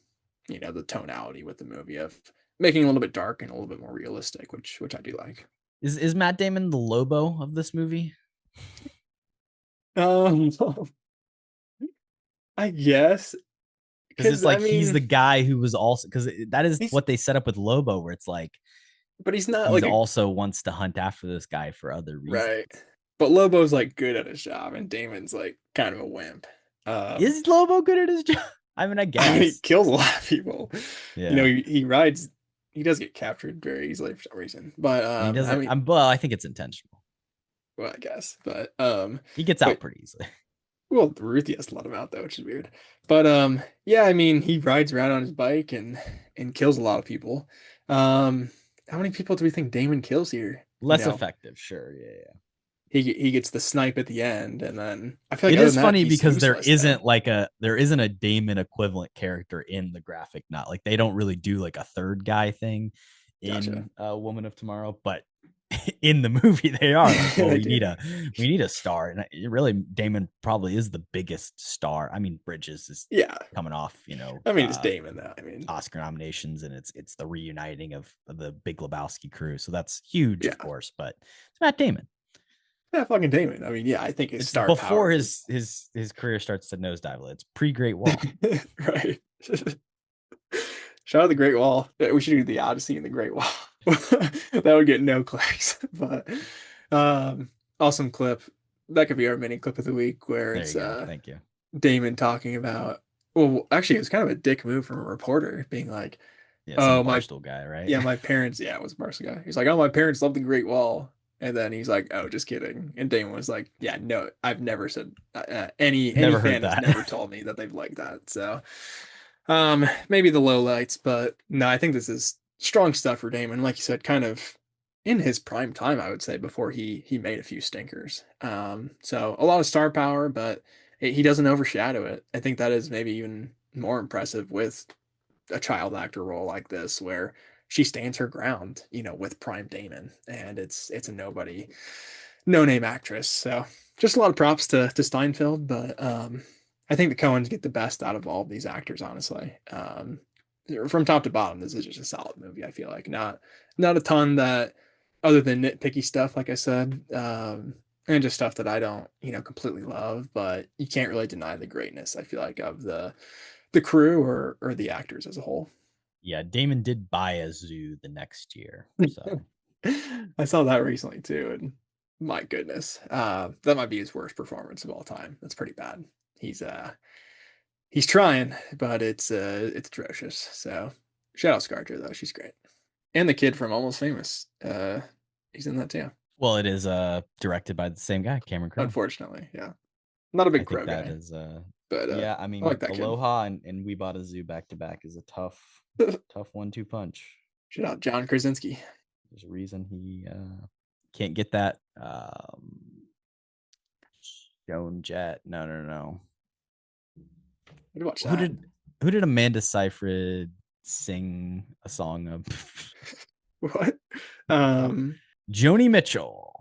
the tonality with the movie of making it a little bit dark and a little bit more realistic, which I do like. Is Matt Damon the Lobo of this movie? I guess. Because it's like, he's the guy who was also, because that is what they set up with Lobo, where it's like, but he's not, he like, also wants to hunt after this guy for other reasons. Right. But Lobo's like good at his job, and Damon's like kind of a wimp. Is Lobo good at his job? I mean, I guess he kills a lot of people. Yeah. He rides. He does get captured very easily for some reason, but he doesn't. Well, I think it's intentional. Well, I guess, but he gets out pretty easily. Well, Ruthie has to let him out though, which is weird. But yeah, I mean, he rides around on his bike and kills a lot of people. How many people do we think Damon kills here? Less effective, sure. Yeah. He gets the snipe at the end, and then I feel like it is funny because there isn't a Damon equivalent character in the graphic novel. Like, they don't really do like a third guy thing in Woman of Tomorrow, but in the movie they are like, well, They we do. need a star, and really Damon probably is the biggest star. I mean, Bridges is Yeah. coming off, I mean, it's Damon though. I mean, Oscar nominations, and it's the reuniting of the Big Lebowski crew, so that's huge, Yeah. of course. But it's Matt Damon. yeah, fucking Damon. I mean, yeah, I think his It's star before power his career starts to nosedive. It's pre Great Wall. right. Shout out the Great Wall. We should do the Odyssey and the Great Wall. That would get no clicks. But awesome clip. That could be our mini clip of the week where There it's you go. Thank you. Damon talking about. Well, actually, it was kind of a dick move from a reporter, being like, Yeah, "Oh, some my Barstool guy, right? yeah, my parents, yeah, it was a Barca guy. He's like, oh, my parents love the Great Wall." And then he's like, "Oh, just kidding." And Damon was like, "Yeah, no, I've never said any Never heard fan has that. never told me that they've liked that." So, maybe the lowlights, but no, I think this is strong stuff for Damon. Like you said, kind of in his prime time, I would say, before he made a few stinkers. So a lot of star power, but he doesn't overshadow it. I think that is maybe even more impressive with a child actor role like this, where she stands her ground, with prime Damon, and it's a nobody, no name actress. So just a lot of props to Steinfeld, but I think the Coens get the best out of all of these actors, honestly. From top to bottom, this is just a solid movie. I feel like not a ton that, other than nitpicky stuff, like I said, and just stuff that I don't, completely love, but you can't really deny the greatness, I feel like, of the crew or the actors as a whole. Yeah, Damon did buy a zoo the next year. So I saw that recently too, and my goodness, that might be his worst performance of all time. That's pretty bad. He's trying, but it's atrocious. So shout out Scarjo though, she's great, and the kid from Almost Famous, he's in that too. well, it is directed by the same guy, Cameron Crowe. Unfortunately, yeah, not a I big think Crow that guy, is but yeah, I I mean, like that kid. Aloha and We Bought a Zoo back to back is a tough 1-2 punch. Shout out John Krasinski. There's a reason he can't get that Joan Jett. No. I'd watch Who that. did Amanda Seyfried sing a song of? What? Joni Mitchell.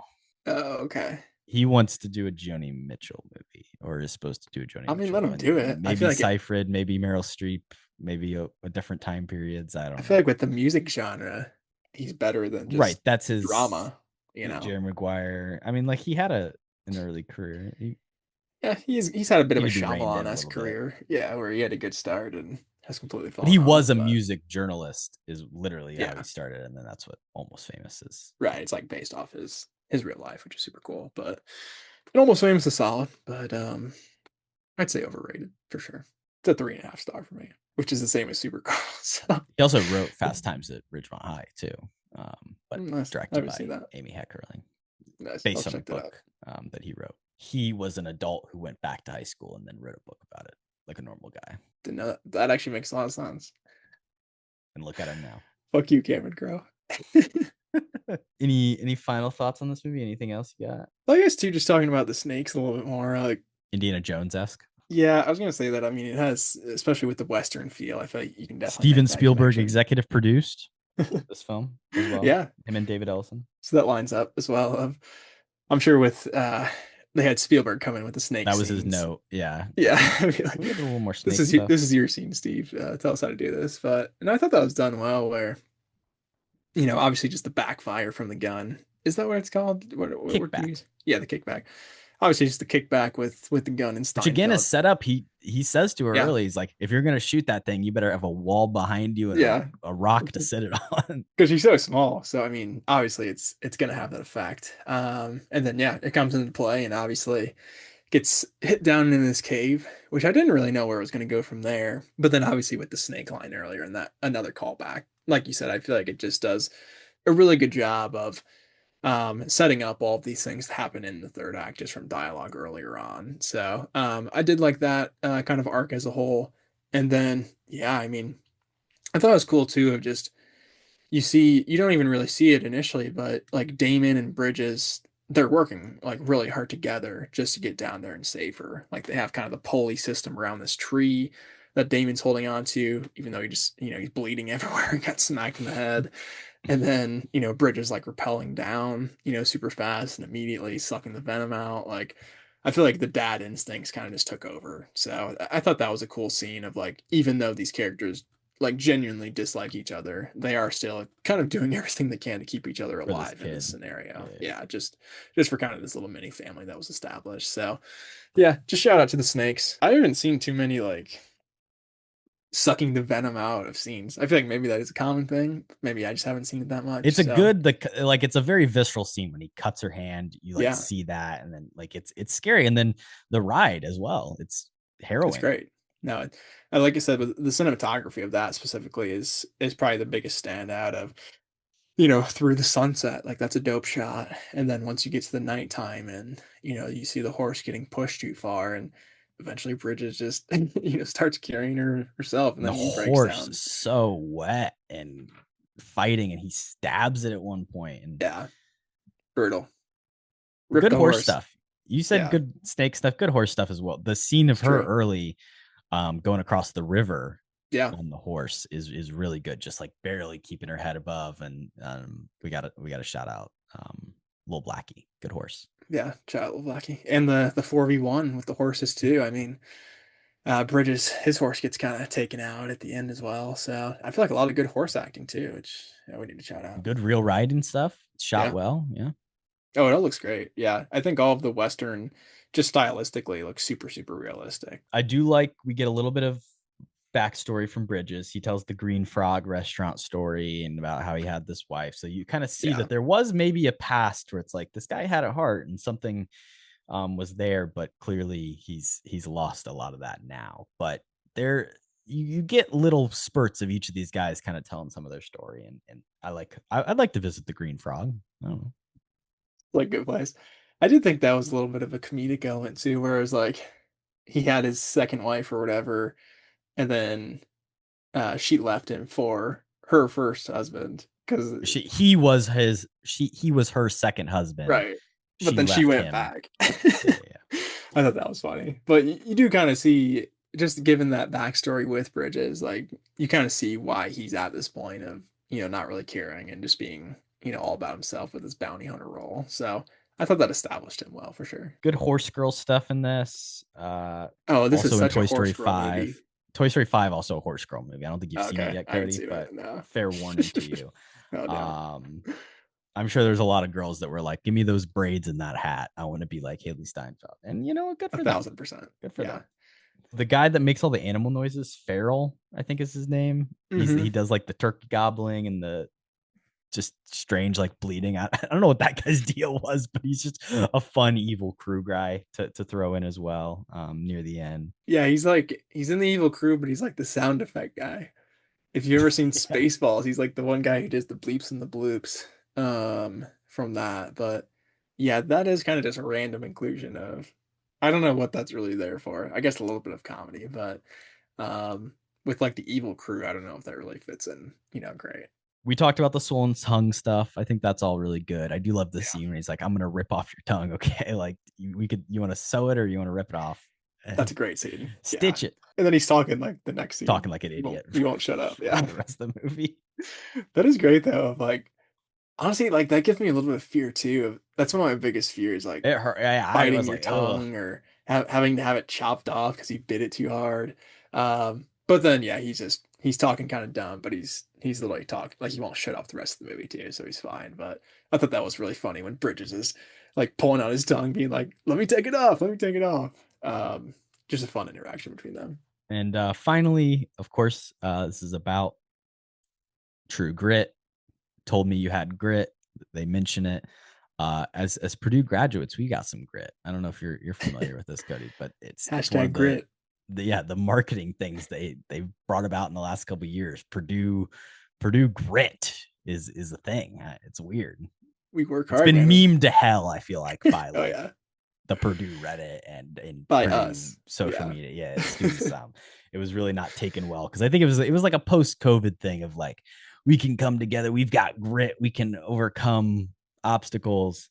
Oh, okay. He wants to do a Joni Mitchell movie, or is supposed to do a Joni I mean, Mitchell. let him do it. I Maybe feel like Seyfried, maybe Meryl Streep, maybe a different time periods. I don't I know. feel like with the music genre, he's better than just Right, that's his drama. Jerry Maguire. I mean, like he had an early career. Yeah, he's had a bit of a Needed to be reined in a Shyamalan-esque little bit. career. Yeah, where he had a good start and has completely But fallen he off, was a but- music journalist, is literally how Yeah. he started, and then that's what Almost Famous is. Right, it's like based off his real life, which is super cool. But it Almost Famous is solid, but I'd say overrated for sure. It's a 3.5 star for me, which is the same as Supergirl. So He also wrote Fast Times at Ridgemont High too, but nice. I directed haven't by seen that. Amy Heckerling, Nice. I'll based on a check that out. book that he wrote. He was an adult who went back to high school and then wrote a book about it, like a normal guy. Didn't know that. That actually makes a lot of sense. And look at him now. Fuck you, Cameron Crowe. Any final thoughts on this movie? Anything else you got? I guess too, just talking about the snakes a little bit more. Like, Indiana Jones-esque. yeah, I was gonna say that. I mean, it has, especially with the Western feel. I feel like you can definitely Steven make that Spielberg connection. executive produced this film as well. Yeah, Him and David Ellison. so that lines up as well. I'm sure with they had Spielberg come in with the snake. That was his scenes. note. Yeah. Yeah, I'd be like, We get a little more snake this is stuff. this is your scene, Steve. Tell us how to do this. But I thought that was done well. Where obviously just the backfire from the gun. Is that what it's called? What do you Kickback. use? Yeah, the kickback. Obviously, just the kickback with the gun and Which again is Steinfeld. set up. He says to her Yeah. early, he's like, if you're gonna shoot that thing, you better have a wall behind you and Yeah. a rock to sit it on. Because she's so small. So I mean, obviously it's gonna have that effect. And then yeah, it comes into play and obviously gets hit down in this cave, which I didn't really know where it was gonna go from there. But then obviously with the snake line earlier and that another callback. Like you said, I feel like it just does a really good job of setting up all of these things that happen in the third act just from dialogue earlier on. So I did like that kind of arc as a whole. And then yeah, I mean, I thought it was cool too of just you don't even really see it initially, but like Damon and Bridges, they're working like really hard together just to get down there and save her. Like they have kind of the pulley system around this tree that Damon's holding on to, even though he just, he's bleeding everywhere and got smacked in the head. And then, Bridges like rappelling down, super fast and immediately sucking the venom out. Like, I feel like the dad instincts kind of just took over. So I thought that was a cool scene of like, even though these characters like genuinely dislike each other, they are still kind of doing everything they can to keep each other For this alive in kid. this scenario. Yeah. Yeah, just for kind of this little mini family that was established. So yeah, just shout out to the snakes. I haven't seen too many like sucking the venom out of scenes. I feel like maybe that is a common thing. Maybe I just haven't seen it that much. It's a so. good like it's a very visceral scene when he cuts her hand. You like Yeah. see that, and then like it's scary, and then the ride as well. It's harrowing. It's great. No, like I said, the cinematography of that specifically is probably the biggest standout of, through the sunset. Like that's a dope shot. And then once you get to the nighttime and, you see the horse getting pushed too far and eventually Bridget just, starts carrying her herself and And then the he breaks horse down. is so wet and fighting, and he stabs it at one point. And Yeah. Brutal. Rip good the horse stuff. You said Yeah. good snake stuff, good horse stuff as well. The scene of It's her true. early going across the river Yeah. on the horse is really good, just like barely keeping her head above. And we got to shout out Lil Blackie, good horse. Yeah, shout out Lil Blackie. And the 4v1 with the horses too. I mean, Bridges, his horse gets kind of taken out at the end as well. So I feel like a lot of good horse acting too, which we need to shout out. Good real riding stuff. Shot Yeah. well. Yeah. Oh, it all looks great. Yeah. I think all of the Western just stylistically looks super, super realistic. I do like we get a little bit of backstory from Bridges. He tells the Green Frog restaurant story and about how he had this wife. So you kind of see that there was maybe a past where it's like this guy had a heart and something was there, but clearly he's lost a lot of that now. But there you get little spurts of each of these guys kind of telling some of their story, and I'd like to visit the Green Frog. I don't know. Like good place. I did think that was a little bit of a comedic element too, where it was like he had his second wife or whatever, and then she left him for her first husband because He was her second husband. right. But then she went back. Yeah. I thought that was funny. But you do kind of see, just given that backstory with Bridges, like you kind of see why he's at this point of, not really caring and just being, all about himself with his bounty hunter role. So I thought that established him well for sure. Good horse girl stuff in this. This is such Toy a Story horse girl 5. movie. Toy Story 5 also a horse girl movie. I don't think you've seen it Okay, yet, I haven't Cody, seen but it, no. fair warning to you. Oh, damn. I'm sure there's a lot of girls that were like, "Give me those braids in that hat. I want to be like Haley Steinfeld." And good for them. 1,000%. Good for them. The guy that makes all the animal noises, Farrell, I think is his name. He does like the turkey gobbling and the just strange like bleeding. I don't know what that guy's deal was, but he's just a fun evil crew guy to throw in as well near the end. Yeah, he's in the evil crew, but he's like the sound effect guy. If you've ever seen Spaceballs, he's like the one guy who does the bleeps and the bloops from that. But yeah, that is kind of just a random inclusion of, I don't know what that's really there for. I guess a little bit of comedy, but with like the evil crew, I don't know if that really fits in, great. We talked about the swollen tongue stuff. I think that's all really good. I do love the scene where he's like, "I'm gonna rip off your tongue." Okay, like you want to sew it or you want to rip it off? That's a great scene. Stitch it. And then he's talking like the next scene. Talking like an idiot. He won't shut up. Yeah. The rest of the movie. That is great though. Like honestly, like that gives me a little bit of fear too. That's one of my biggest fears, like It hurt. biting your like, tongue or having to have it chopped off because he bit it too hard. But then yeah, he's talking kind of dumb, but he's literally talking like he won't shut off the rest of the movie too, so he's fine. But I thought that was really funny when Bridges is like pulling out his tongue, being like, "Let me take it off, let me take it off." Just a fun interaction between them. And finally, of course, this is about True Grit. Told me you had grit. They mention it. As Purdue graduates, we got some grit. I don't know if you're familiar with this, Cody, but it's hashtag grit. The marketing things they brought about in the last couple of years. Purdue grit is a thing. It's weird. We work hard. It's been memed to hell, I feel like, by like the Purdue Reddit and by Purdue us social media. Yeah, it was really not taken well because I think it was like a post-COVID thing of like, we can come together. We've got grit. We can overcome obstacles.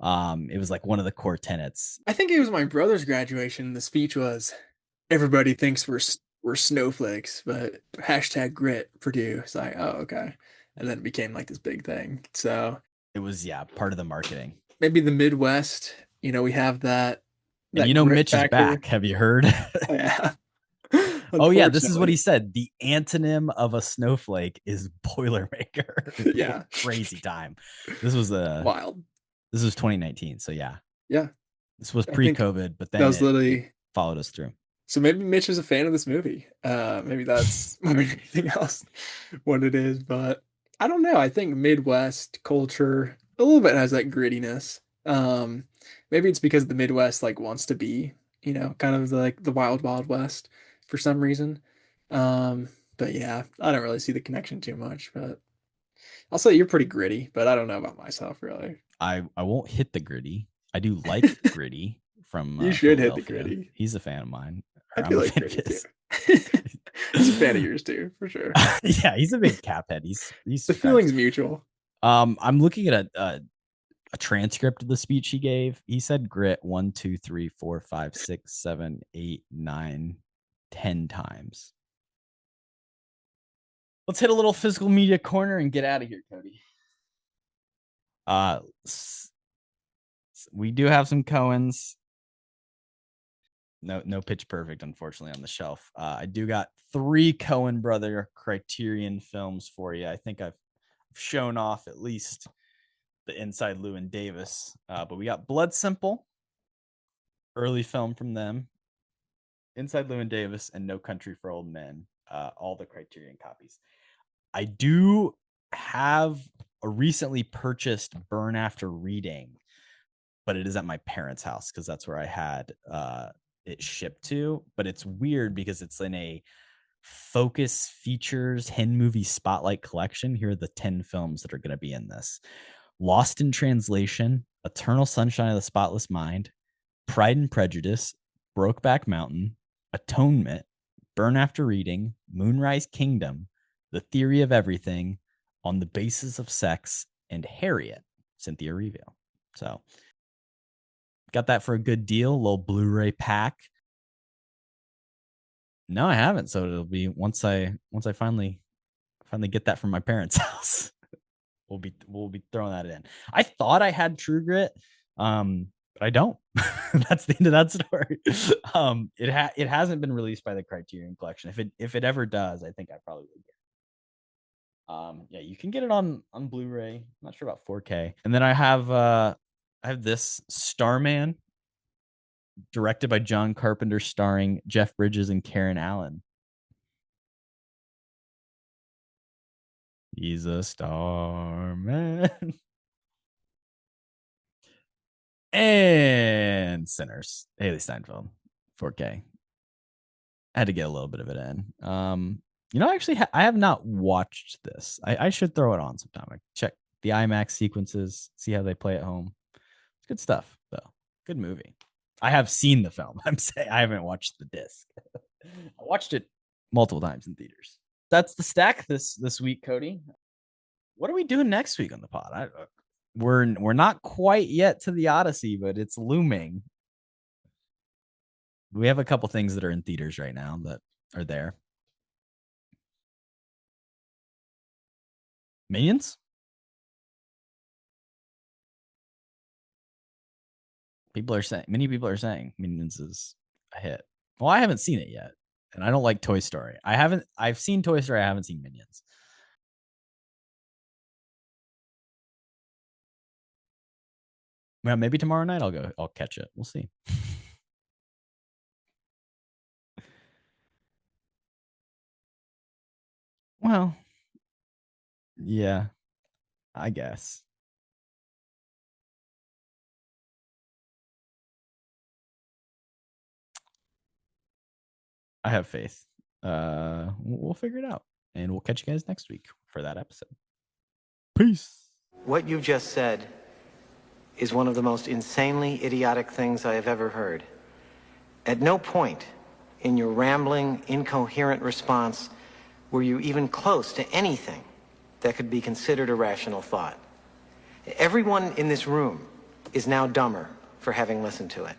It was like one of the core tenets. I think it was my brother's graduation. The speech was, "Everybody thinks we're snowflakes, but hashtag grit Purdue." It's like, oh, okay. and then it became like this big thing. So It was, yeah, part of the marketing. maybe the Midwest, we have that And you know, grit Mitch factor. is back. Have you heard? Yeah. Oh yeah, this is what Unfortunately. he said. The antonym of a snowflake is Boilermaker. Yeah. Crazy time. This was Wild. This was 2019. So yeah, Yeah. this was I think pre-COVID, but that then was it literally. followed us through. So maybe Mitch is a fan of this movie. Maybe that's more than anything else what it is. But I don't know. I think Midwest culture a little bit has that grittiness. Maybe it's because the Midwest like wants to be, kind of like the wild, wild West for some reason. But yeah, I don't really see the connection too much. But I'll say you're pretty gritty, but I don't know about myself really. I won't hit the gritty. I do like gritty from You should hit the Philadelphia. gritty. He's a fan of mine. I Or do I'm a like fan of gritty his. too. He's a fan of yours too, for sure. Yeah, he's a big cap head. He's The feeling's mutual. I'm looking at a transcript of the speech he gave. He said grit 1, 2, 3, 4, 5, 6, 7, 8, 9, 10 times. Let's hit a little physical media corner and get out of here, Kody. We do have some Coens. No Pitch Perfect, unfortunately, on the shelf. I do got 3 Coen brother Criterion films for you. I think I've shown off at least the Inside Llewyn Davis. But we got Blood Simple, early film from them, Inside Llewyn Davis, and No Country for Old Men. All the Criterion copies. I do have a recently purchased Burn After Reading, but it is at my parents' house because that's where I had it shipped to. But it's weird because it's in a Focus Features Hen Movie Spotlight collection. Here are the 10 films that are going to be in this: Lost in Translation, Eternal Sunshine of the Spotless Mind, Pride and Prejudice, Brokeback Mountain, Atonement, Burn After Reading, Moonrise Kingdom, The Theory of Everything, On the Basis of Sex, and Harriet, Cynthia Erivo. So got that for a good deal, a little Blu-ray pack. No, I haven't. So it'll be once I finally get that from my parents' house. We'll be throwing that in. I thought I had True Grit, but I don't. That's the end of that story. It hasn't been released by the Criterion Collection. If it ever does, I think I probably would get it. Yeah, you can get it on Blu-ray. I'm not sure about 4K. And then I have this Starman, directed by John Carpenter, starring Jeff Bridges and Karen Allen. He's a Starman. And Sinners, Haley Steinfeld, 4K. I had to get a little bit of it in. Actually, I have not watched this. I should throw it on sometime. I check the IMAX sequences, see how they play at home. It's good stuff, though. Good movie. I have seen the film. I'm saying I haven't watched the disc. I watched it multiple times in theaters. That's the stack this week, Kody. What are we doing next week on the pod? We're not quite yet to the Odyssey, but it's looming. We have a couple things that are in theaters right now that are there. Minions? Many people are saying Minions is a hit. Well, I haven't seen it yet, and I don't like Toy Story. I've seen Toy Story. I haven't seen Minions. Well, maybe tomorrow night I'll catch it. We'll see. Well, yeah, I guess. I have faith. We'll figure it out, and we'll catch you guys next week for that episode. Peace. What you just said is one of the most insanely idiotic things I have ever heard. At no point in your rambling, incoherent response were you even close to anything that could be considered a rational thought. Everyone in this room is now dumber for having listened to it.